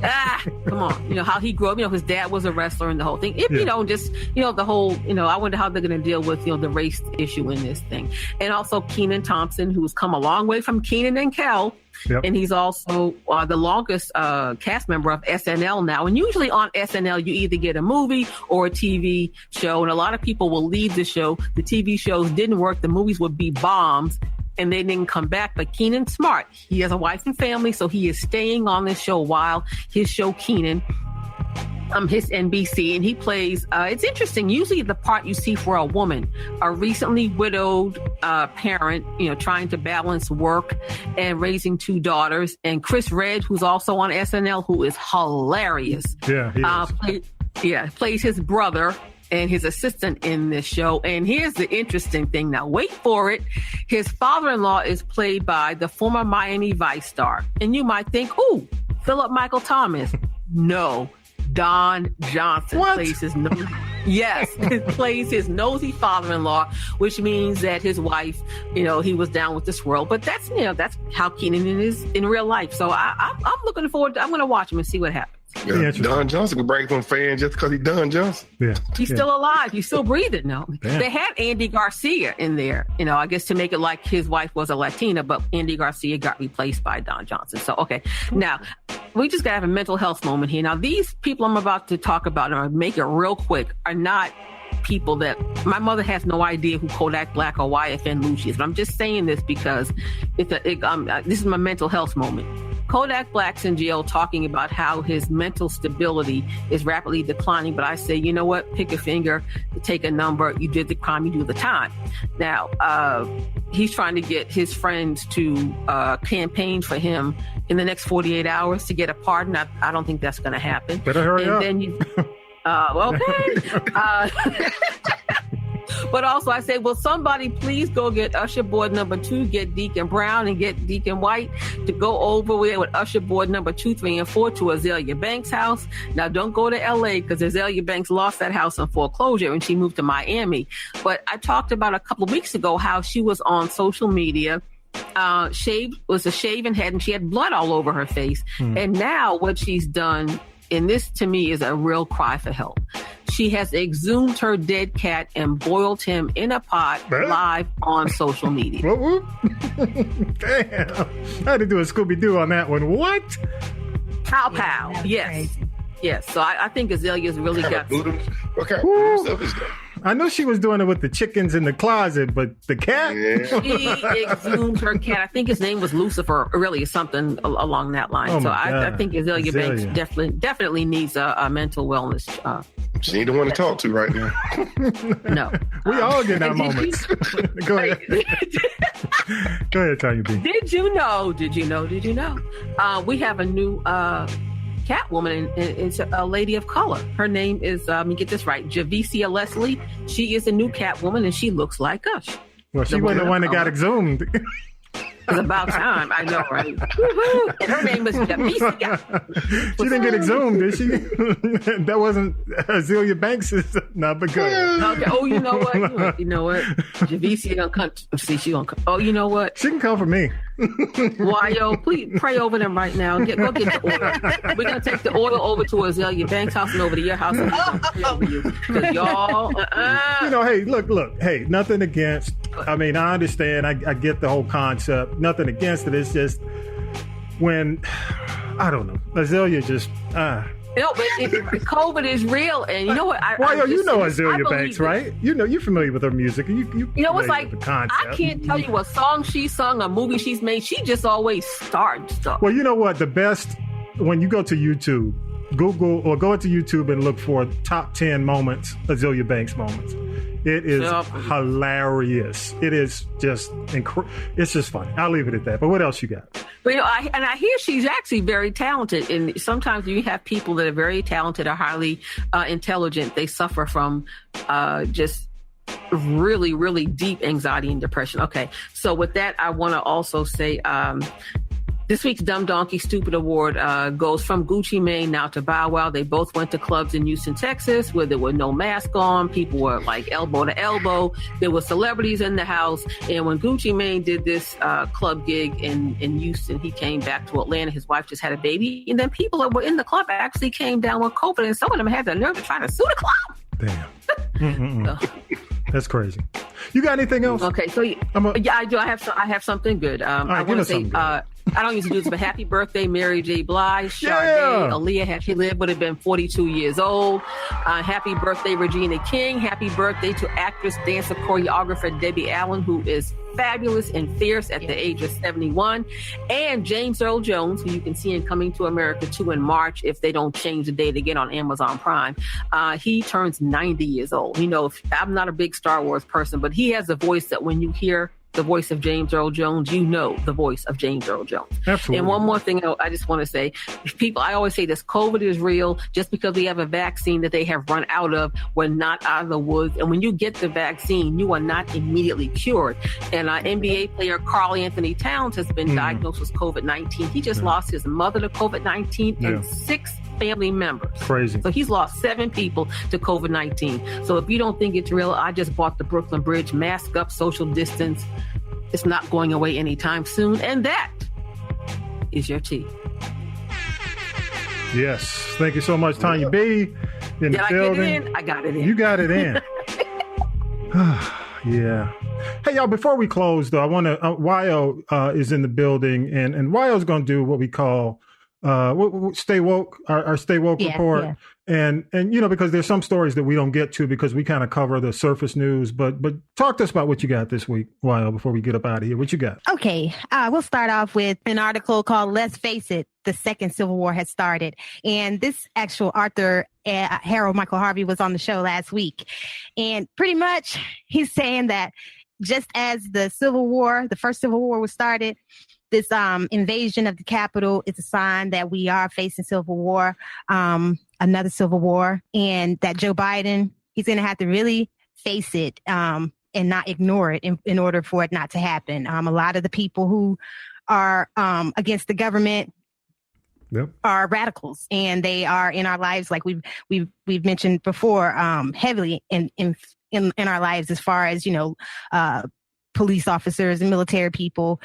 [SPEAKER 4] Come on. How he grew up. His dad was a wrestler and the whole thing. The whole, I wonder how they're going to deal with, the race issue in this thing. And also Kenan Thompson, who's come a long way from Kenan and Kel. Yep. And he's also the longest cast member of SNL now. And usually on SNL, you either get a movie or a TV show. And a lot of people will leave the show. The TV shows didn't work. The movies would be bombs, and they didn't come back. But Kenan's smart. He has a wife and family, so he is staying on this show while his show Kenan his NBC, and he plays, it's interesting, usually the part you see for a woman, a recently widowed parent, trying to balance work and raising 2 daughters. And Chris Redd, who's also on SNL, who is hilarious.
[SPEAKER 3] Yeah,
[SPEAKER 4] plays his brother and his assistant in this show. And here's the interesting thing. Now, wait for it. His father-in-law is played by the former Miami Vice star. And you might think, ooh, Philip Michael Thomas. No. Don Johnson plays his plays his nosy father-in-law, which means that his wife, he was down with the swirl. But that's how Keenan is in real life. So I'm looking forward I'm going to watch him and see what happens.
[SPEAKER 5] Yeah, Don Johnson could bring some fans just because he's Don Johnson.
[SPEAKER 3] Yeah,
[SPEAKER 4] he's still alive. He's still breathing. No, they had Andy Garcia in there. I guess to make it like his wife was a Latina, but Andy Garcia got replaced by Don Johnson. So okay, now we just gotta have a mental health moment here. Now these people I'm about to talk about, and I'll make it real quick, are not people that my mother has no idea who Kodak Black or YFN Lucci is. But I'm just saying this because this is my mental health moment. Kodak Black's in jail talking about how his mental stability is rapidly declining. But I say, you know what? Pick a finger, take a number. You did the crime, you do the time. Now, he's trying to get his friends to campaign for him in the next 48 hours to get a pardon. I don't think that's going to happen.
[SPEAKER 3] Better hurry up.
[SPEAKER 4] Then okay. But also I say, will somebody please go get Usher board number 2, get Deacon Brown and get Deacon White to go over there with Usher board number 2, 3, and 4 to Azalea Banks' house. Now don't go to LA because Azalea Banks lost that house in foreclosure and she moved to Miami. But I talked about a couple of weeks ago how she was on social media, was a shaven head and she had blood all over her face. And now what she's done, and this to me is a real cry for help. She has exhumed her dead cat and boiled him in a pot live on social media.
[SPEAKER 3] Damn. I had to do a Scooby-Doo on that one. What?
[SPEAKER 4] Pow, pow. Yes. Yes. So I think Azalea's really got
[SPEAKER 3] I know she was doing it with the chickens in the closet, but the cat?
[SPEAKER 4] She exhumed her cat. I think his name was Lucifer, or really something along that line. So I think Azalea Banks definitely needs a mental wellness.
[SPEAKER 5] She ain't the one to talk to right now.
[SPEAKER 4] No.
[SPEAKER 3] We all get our moments. Go ahead. Go ahead, Tonya B.
[SPEAKER 4] Did you know? We have a new Catwoman, and it's a lady of color. Her name is, let me get this right, Javicia Leslie. She is a new Catwoman, and she looks like us.
[SPEAKER 3] Well, she wasn't the one that got exhumed.
[SPEAKER 4] It's about time. I know, right? Woo-hoo. And her name is Javicia.
[SPEAKER 3] She didn't get exhumed, did she? That wasn't Azalea Banks. No, but go ahead.
[SPEAKER 4] Okay. Oh, you know what? You know what? Javicia gonna come. See, she gonna come. Oh, you know what?
[SPEAKER 3] She can come for me.
[SPEAKER 4] Y-O, please pray over them right now. Go get the oil. We're gonna take the oil over to Azalea Banks' house and over to your house and pray over you. Because y'all,
[SPEAKER 3] hey, look. Hey, nothing against. I mean, I understand. I get the whole concept. Nothing against it. It's just when I don't know. Azalea just.
[SPEAKER 4] No, but COVID is real, and you know what?
[SPEAKER 3] You know Azalea Banks, right? You know, you're familiar with her music. You know
[SPEAKER 4] what's like? I can't tell you what song she sung, a movie she's made. She just always starts stuff.
[SPEAKER 3] Well, you know what? The best when you go to YouTube, Google or go into YouTube and look for top 10 moments, Azalea Banks moments. It is hilarious. It is just it's just funny. I'll leave it at that. But what else you got?
[SPEAKER 4] But I hear she's actually very talented. And sometimes you have people that are very talented or highly intelligent. They suffer from just really, really deep anxiety and depression. Okay. So with that, I want to also say this week's Dumb Donkey Stupid Award goes from Gucci Mane now to Bow Wow. They both went to clubs in Houston, Texas, where there were no mask on. People were like elbow to elbow. There were celebrities in the house. And when Gucci Mane did this club gig in Houston, he came back to Atlanta. His wife just had a baby. And then people that were in the club actually came down with COVID. And some of them had the nerve to try to sue the club.
[SPEAKER 3] Damn. That's crazy. You got anything else?
[SPEAKER 4] Okay, so I do. I have something good. I want to say I don't usually do this, but happy birthday, Mary J. Blige. Sade, Aaliyah, had she lived, would have been 42 years old. Happy birthday, Regina King. Happy birthday to actress, dancer, choreographer Debbie Allen, who is fabulous and fierce at the age of 71. And James Earl Jones, who you can see in Coming to America 2 in March, if they don't change the date again on Amazon Prime. He turns 90 years old. You know, I'm not a big Star Wars person, but he has a voice that when you hear the voice of James Earl Jones, you know the voice of James Earl Jones.
[SPEAKER 3] Absolutely.
[SPEAKER 4] And one more thing I just want to say, people, I always say this, COVID is real. Just because we have a vaccine that they have run out of, we're not out of the woods. And when you get the vaccine, you are not immediately cured. And NBA player Karl Anthony Towns has been diagnosed with COVID-19. He just lost his mother to COVID-19 and 6 family members.
[SPEAKER 3] Crazy.
[SPEAKER 4] So he's lost 7 people to COVID-19. So if you don't think it's real, I just bought the Brooklyn Bridge. Mask up, social distance. It's not going away anytime soon. And that is your tea.
[SPEAKER 3] Yes. Thank you so much, Tonya B. In the building.
[SPEAKER 4] Get it in? I got it in.
[SPEAKER 3] You got it in. Yeah. Hey, y'all, before we close, though, I want to, Y-O is in the building, and Y-O's going to do what we call Stay Woke, our Stay Woke report. Yeah. And you know, because there's some stories that we don't get to because we kind of cover the surface news, but talk to us about what you got this week, Y-O, before we get up out of here. What you got?
[SPEAKER 7] Okay. We'll start off with an article called Let's Face It, the Second Civil War Has Started. And this actual author, Harold Michael Harvey, was on the show last week. And pretty much he's saying that just as the Civil War, the first Civil War was started, this invasion of the Capitol is a sign that we are facing civil war, another civil war, and that Joe Biden, he's going to have to really face it and not ignore it in order for it not to happen. A lot of the people who are against the government are radicals, and they are in our lives, like we've mentioned before, heavily in our lives, as far as, you know, police officers and military people,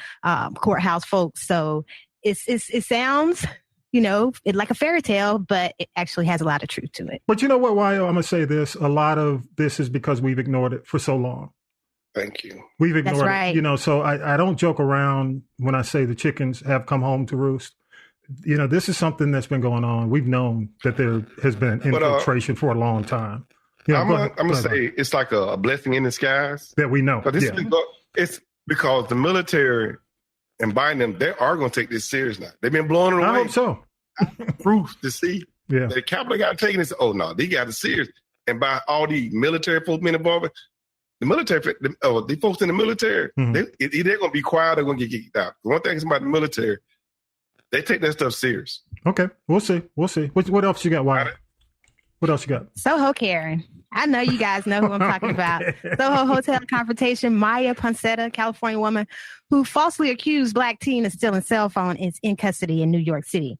[SPEAKER 7] courthouse folks. So it sounds, you know, like a fairy tale, but it actually has a lot of truth to it.
[SPEAKER 3] But you know what, Y-O, I'm going to say this. A lot of this is because we've ignored it for so long.
[SPEAKER 5] Thank you.
[SPEAKER 3] We've ignored it. You know, so I don't joke around when I say the chickens have come home to roost. You know, this is something that's been going on. We've known that there has been infiltration for a long time. You know,
[SPEAKER 5] I'm going to say it's like a blessing in disguise.
[SPEAKER 3] That we know.
[SPEAKER 5] But it's because the military and Biden, they are going to take this serious now. They've been blowing it away.
[SPEAKER 3] I hope so.
[SPEAKER 5] Proof to see. Yeah. The Capitol got taken and said, oh, no, they got it serious. And by all the military folks being involved, the military, the folks in the military, they're going to be quiet. They're going to get kicked out. The one thing is about the military, they take that stuff serious.
[SPEAKER 3] Okay. We'll see. What else you got, Wyatt? What else you got?
[SPEAKER 7] Soho Karen. I know you guys know who I'm talking about. Soho Hotel confrontation. Maya Poncetta, California woman who falsely accused Black teen of stealing cell phone, is in custody in New York City.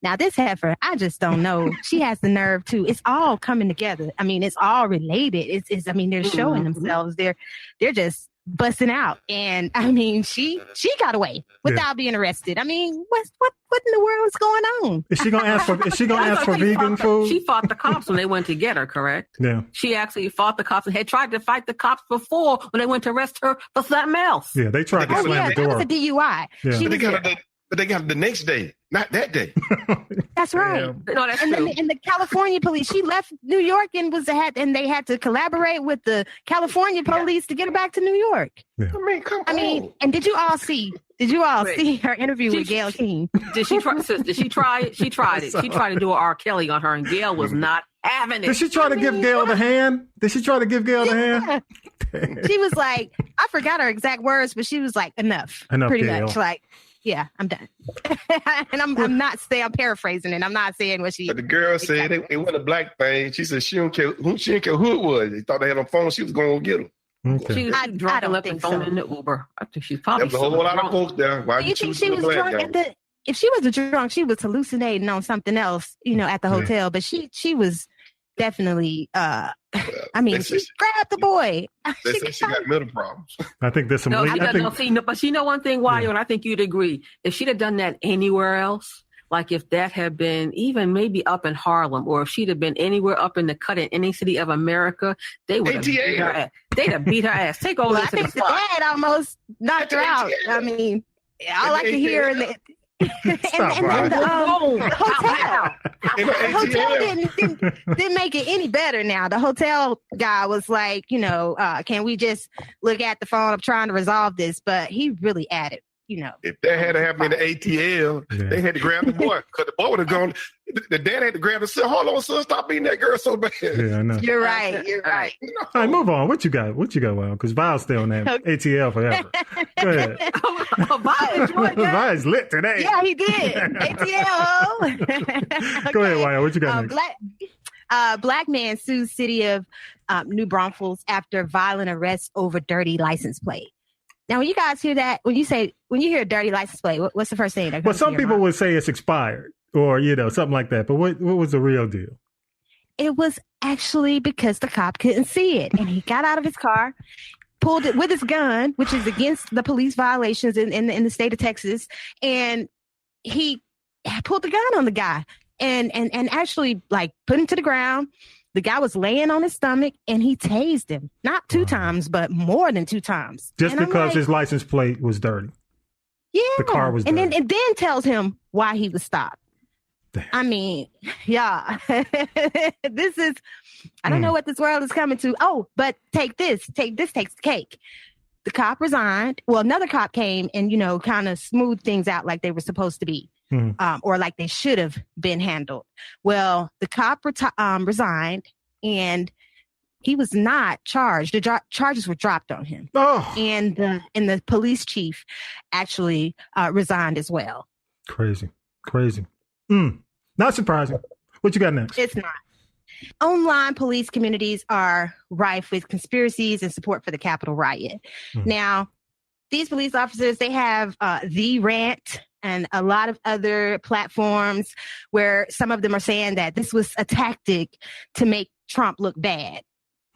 [SPEAKER 7] Now, this heifer, I just don't know. She has the nerve too. It's all coming together. I mean, it's all related. I mean, they're showing themselves. They're just busting out. And I mean, she got away without being arrested. I mean, what in the world is going on?
[SPEAKER 3] Is she gonna ask for vegan food?
[SPEAKER 4] She fought the cops when they went to get her, correct?
[SPEAKER 3] Yeah.
[SPEAKER 4] She actually fought the cops and had tried to fight the cops before when they went to arrest her for something else.
[SPEAKER 3] Yeah, they tried to slam the door.
[SPEAKER 7] That was a DUI.
[SPEAKER 3] Yeah.
[SPEAKER 5] But they got it the next day, not that day.
[SPEAKER 7] That's right.
[SPEAKER 4] Yeah. No, that's true.
[SPEAKER 7] And the California police, she left New York and they had to collaborate with the California police to get her back to New York.
[SPEAKER 3] Yeah.
[SPEAKER 5] I mean, come on.
[SPEAKER 7] And did you all see her interview with Gayle King?
[SPEAKER 4] Did she try? Did she try it? She tried it. She tried to do an R. Kelly on her, and Gayle was not having it.
[SPEAKER 3] Did she try to give Gayle the hand?
[SPEAKER 7] hand? She was like, I forgot her exact words, but she was like, enough pretty
[SPEAKER 3] Gayle.
[SPEAKER 7] much. Like, yeah, I'm done. And I'm paraphrasing it. I'm not saying what she.
[SPEAKER 5] But the girl said it wasn't a black thing. She said she didn't care who it was. They thought they had on phone. She was going to get them.
[SPEAKER 3] Okay.
[SPEAKER 4] She was drunk and left the phone in the Uber. I think she's probably.
[SPEAKER 5] There's a whole lot of folks there. Why
[SPEAKER 7] do you think she was drunk if she was drunk, she was hallucinating on something else, you know, at the hotel. But she was definitely. She grabbed the boy.
[SPEAKER 5] They said she got mental problems.
[SPEAKER 3] I think there's some.
[SPEAKER 4] But she know one thing, Y-O, and I think you'd agree. If she'd have done that anywhere else, like if that had been even maybe up in Harlem, or if she'd have been anywhere up in the cut in any city of America, they would have beat her ass. They'd have beat her ass. Take all this.
[SPEAKER 7] I think the dad almost knocked her out. I mean, all I can hear in the the hotel didn't make it any better. Now the hotel guy was like, can we just look at the phone? I'm trying to resolve this, but he really added,
[SPEAKER 5] if that had happened in the ATL, they had to grab the boy because the boy would have gone. The dad had to grab the son. Hold on, son, stop beating that girl so bad.
[SPEAKER 3] Yeah, I know.
[SPEAKER 7] You're right.
[SPEAKER 3] All right, move on. What you got? Wild? Because Vi's stay on that ATL forever. Go ahead. Vi's lit today.
[SPEAKER 7] Yeah, he did. ATL.
[SPEAKER 3] Okay. Go ahead, Wild. What you got next?
[SPEAKER 7] Black man sues city of New Braunfels after violent arrest over dirty license plate. Now, when you guys hear that, when you hear dirty license plate, what's the first thing?
[SPEAKER 3] Well, some people would say it's expired or, something like that. But what was the real deal?
[SPEAKER 7] It was actually because the cop couldn't see it. And he got out of his car, pulled it with his gun, which is against the police violations in the state of Texas. And he pulled the gun on the guy and actually put him to the ground. The guy was laying on his stomach and he tased him. Not 2 times, but more than 2 times.
[SPEAKER 3] Just because his license plate was dirty.
[SPEAKER 7] Yeah.
[SPEAKER 3] The car was dirty.
[SPEAKER 7] And then tells him why he was stopped.
[SPEAKER 3] Damn.
[SPEAKER 7] I mean, yeah. This is, I don't know what this world is coming to. Oh, but take this takes the cake. The cop resigned. Well, another cop came and, kind of smoothed things out like they were supposed to be. Or like they should have been handled. Well, the cop resigned and he was not charged. The charges were dropped on him.
[SPEAKER 3] Oh.
[SPEAKER 7] And the police chief actually resigned as well.
[SPEAKER 3] Crazy. Not surprising. What you got next?
[SPEAKER 7] It's not. Online police communities are rife with conspiracies and support for the Capitol riot. Now, these police officers, they have The Rant and a lot of other platforms where some of them are saying that this was a tactic to make Trump look bad.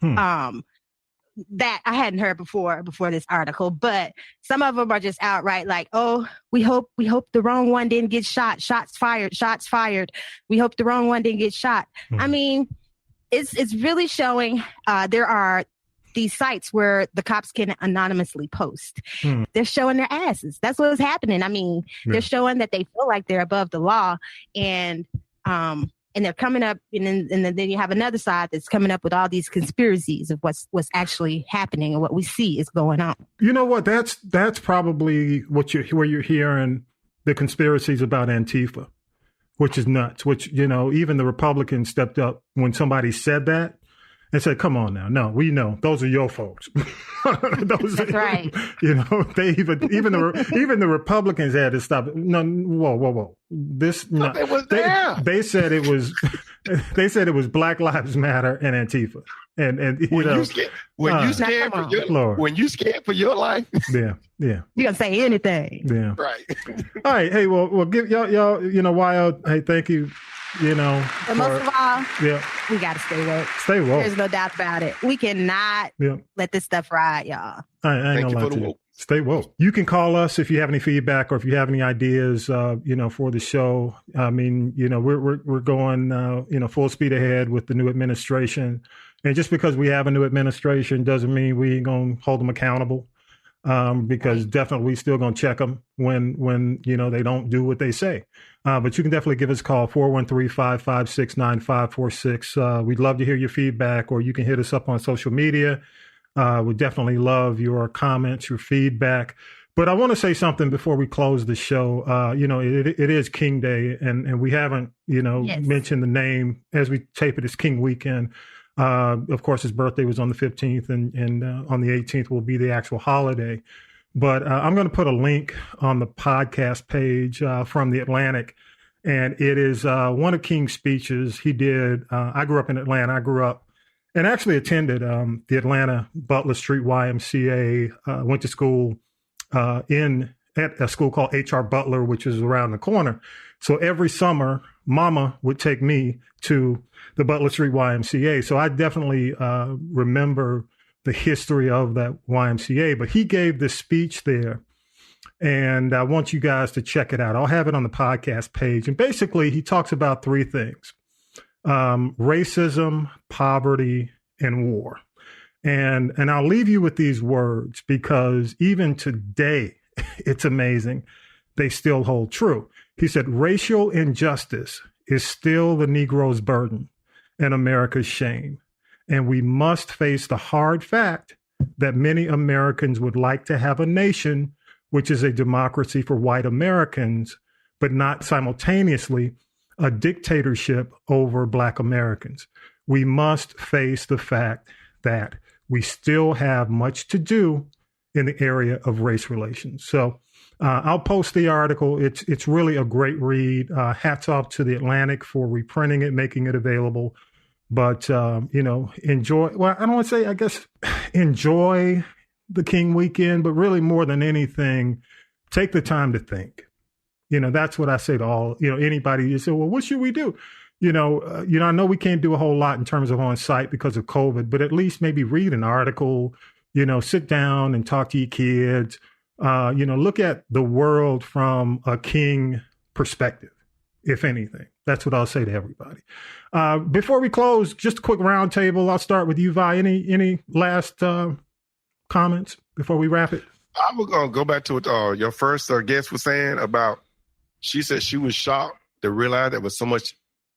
[SPEAKER 7] That I hadn't heard before this article, but some of them are just outright like, oh, we hope the wrong one didn't get shot. Shots fired. We hope the wrong one didn't get shot. I mean, it's really showing there are these sites where the cops can anonymously post. They're showing their asses. That's what's happening. I mean, they're showing that they feel like they're above the law, and they're coming up, and then you have another side that's coming up with all these conspiracies of what's actually happening and what we see is going on.
[SPEAKER 3] You know what? That's probably where you're hearing the conspiracies about Antifa, which is nuts. Which even the Republicans stepped up when somebody said that. And said, "Come on now, no, we know those are your folks."
[SPEAKER 7] That's right.
[SPEAKER 3] They even the Republicans had to stop it. No, whoa. This no. They said it was they said it was Black Lives Matter and Antifa. And when you scared for your life, yeah,
[SPEAKER 7] you gonna say anything,
[SPEAKER 3] yeah,
[SPEAKER 5] right.
[SPEAKER 3] All right, hey, well, give y'all, Y-O, hey, thank you.
[SPEAKER 7] But most of all, we got to stay woke.
[SPEAKER 3] Stay woke.
[SPEAKER 7] There's no doubt about it. We cannot let this stuff ride, y'all.
[SPEAKER 3] I ain't gonna lie to you. Stay woke. You can call us if you have any feedback or if you have any ideas, for the show. I mean, we're going, full speed ahead with the new administration. And just because we have a new administration doesn't mean we ain't gonna hold them accountable. Because definitely we still going to check them when they don't do what they say. But you can definitely give us a call, 413-556-9546. We'd love to hear your feedback, or you can hit us up on social media. We definitely love your comments, your feedback. But I want to say something before we close the show. It is King Day, and we haven't, mentioned the name as we tape it. It's King Weekend. Of course, his birthday was on the 15th, and on the 18th will be the actual holiday. But I'm going to put a link on the podcast page from the Atlantic, and it is one of King's speeches he did. I grew up in Atlanta. I grew up and actually attended the Atlanta Butler Street YMCA. Went to school at a school called H.R. Butler, which is around the corner. So every summer, Mama would take me to the Butler Street YMCA. So I definitely remember the history of that YMCA. But he gave this speech there, and I want you guys to check it out. I'll have it on the podcast page. And basically, he talks about 3 things: racism, poverty, and war. And I'll leave you with these words, because even today, it's amazing. They still hold true. He said, racial injustice is still the Negro's burden and America's shame. And we must face the hard fact that many Americans would like to have a nation which is a democracy for white Americans, but not simultaneously a dictatorship over Black Americans. We must face the fact that we still have much to do in the area of race relations. So I'll post the article. It's really a great read. Hats off to the Atlantic for reprinting it, making it available. But, enjoy. Well, I don't want to say, I guess, enjoy the King weekend, but really more than anything, take the time to think. That's what I say to all, anybody. You say, well, what should we do? I know we can't do a whole lot in terms of on site because of COVID, but at least maybe read an article, sit down and talk to your kids, look at the world from a King perspective, if anything. That's what I'll say to everybody. Before we close, just a quick roundtable. I'll start with you, Vi. Any last comments before we wrap it?
[SPEAKER 5] I was going to go back to what your first guest was saying about, she said she was shocked to realize there was so much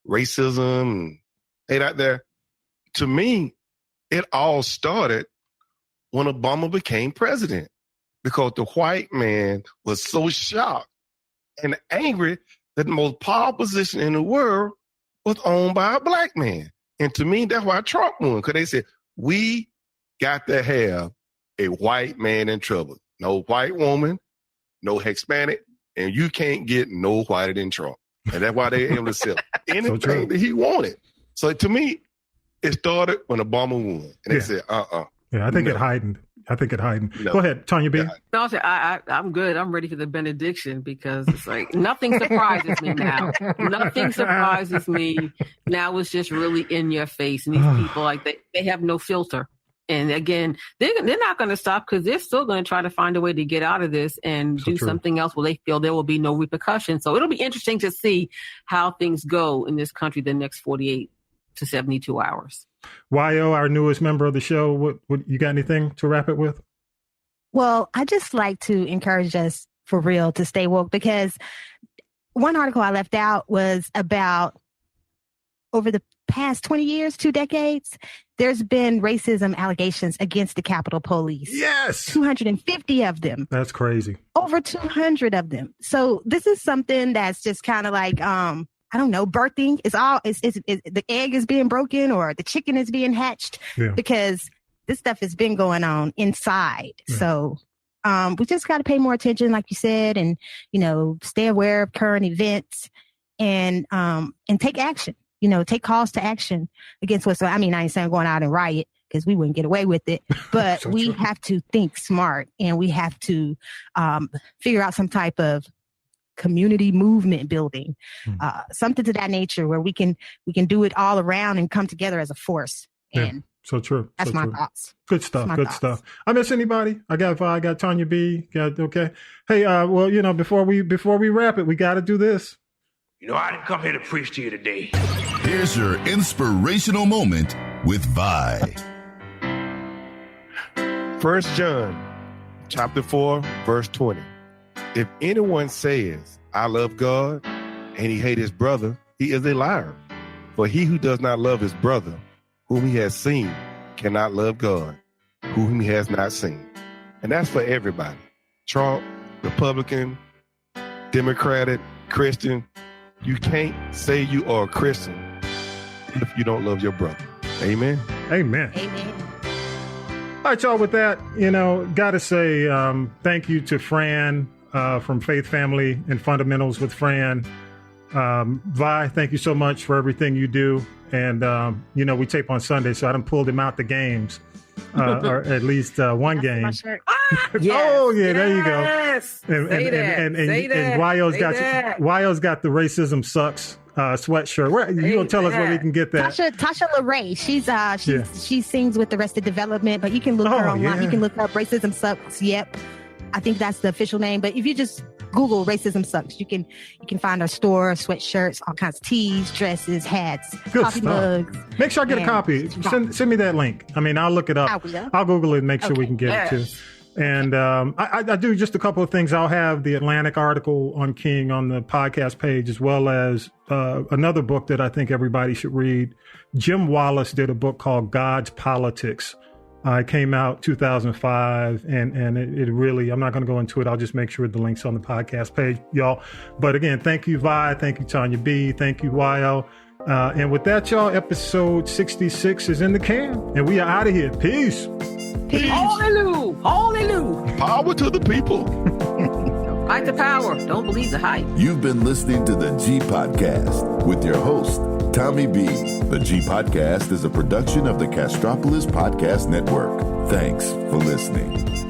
[SPEAKER 5] racism and hate out there. To me, it all started when Obama became president, because the white man was so shocked and angry that the most powerful position in the world was owned by a Black man. And to me, that's why Trump won, because they said, we got to have a white man in trouble. No white woman, no Hispanic, and you can't get no whiter than Trump. And that's why they able to sell anything that he wanted. So to me, it started when Obama won. And they said,
[SPEAKER 3] Yeah, I think it heightened. No. Go ahead, Tonya B.
[SPEAKER 4] No, I'm good. I'm ready for the benediction, because it's like nothing surprises me now. Nothing surprises me. Now it's just really in your face. And these people, like they have no filter. And again, they're not going to stop, because they're still going to try to find a way to get out of this and do something else where they feel there will be no repercussions. So it'll be interesting to see how things go in this country the next 48 to 72 hours.
[SPEAKER 3] Y-O, our newest member of the show, what you got anything to wrap it with?
[SPEAKER 7] Well, I just like to encourage us for real to stay woke, because one article I left out was about over the past 20 years, 2 decades, there's been racism allegations against the Capitol Police.
[SPEAKER 3] Yes.
[SPEAKER 7] 250 of them.
[SPEAKER 3] That's crazy.
[SPEAKER 7] Over 200 of them. So this is something that's just kind of like, I don't know, birthing. It's the egg is being broken, or the chicken is being hatched, because this stuff has been going on inside. Yeah. So we just got to pay more attention, like you said, and, stay aware of current events and take action. Take calls to action against what's, I ain't saying going out and riot, because we wouldn't get away with it, but we have to think smart, and we have to figure out some type of community movement building, something to that nature, where we can do it all around and come together as a force. And
[SPEAKER 3] so true.
[SPEAKER 7] That's my thoughts.
[SPEAKER 3] Good stuff. Good stuff. I miss anybody? I got Tonya B. Okay. Hey, before we wrap it, we got to do this.
[SPEAKER 15] I didn't come here to preach to you today.
[SPEAKER 2] Here's your inspirational moment with Vi.
[SPEAKER 5] 1 John chapter 4, verse 20. If anyone says, I love God, and he hate his brother, he is a liar. For he who does not love his brother, whom he has seen, cannot love God, whom he has not seen. And that's for everybody. Trump, Republican, Democratic, Christian. You can't say you are a Christian if you don't love your brother. Amen.
[SPEAKER 3] Amen. All right, y'all, with that, got to say thank you to Fran from Faith, Family, and Fundamentals with Fran. Vi, thank you so much for everything you do. And, we tape on Sunday, so I done pulled him out the games, or at least one game.
[SPEAKER 4] Yes,
[SPEAKER 3] oh, yeah, there you go.
[SPEAKER 4] Yes.
[SPEAKER 3] And Y-O's got the Racism Sucks sweatshirt. You gonna tell us where we can get that?
[SPEAKER 7] Tasha LaRae. She sings with Arrested Development, but you can look her online. Yeah. You can look up Racism Sucks. Yep, I think that's the official name. But if you just Google Racism Sucks, you can find our store, sweatshirts, all kinds of tees, dresses, hats, coffee mugs.
[SPEAKER 3] Make sure I get a copy. Send me that link. I'll look it up. I'll Google it and make sure we can get it too. And I do just a couple of things. I'll have the Atlantic article on King on the podcast page, as well as another book that I think everybody should read. Jim Wallace did a book called God's Politics. It came out 2005, and it really, I'm not going to go into it. I'll just make sure the link's on the podcast page, y'all. But again, thank you, Vi. Thank you, Tonya B. Thank you, Y-O. And with that, y'all, episode 66 is in the can, and we are out of here. Peace.
[SPEAKER 4] Peace. Hallelujah. Hallelujah.
[SPEAKER 5] Power to the people.
[SPEAKER 4] Fight the power. Don't believe the hype.
[SPEAKER 2] You've been listening to the G Podcast with your host, Tonya B. The G Podcast is a production of the Castropolis Podcast Network. Thanks for listening.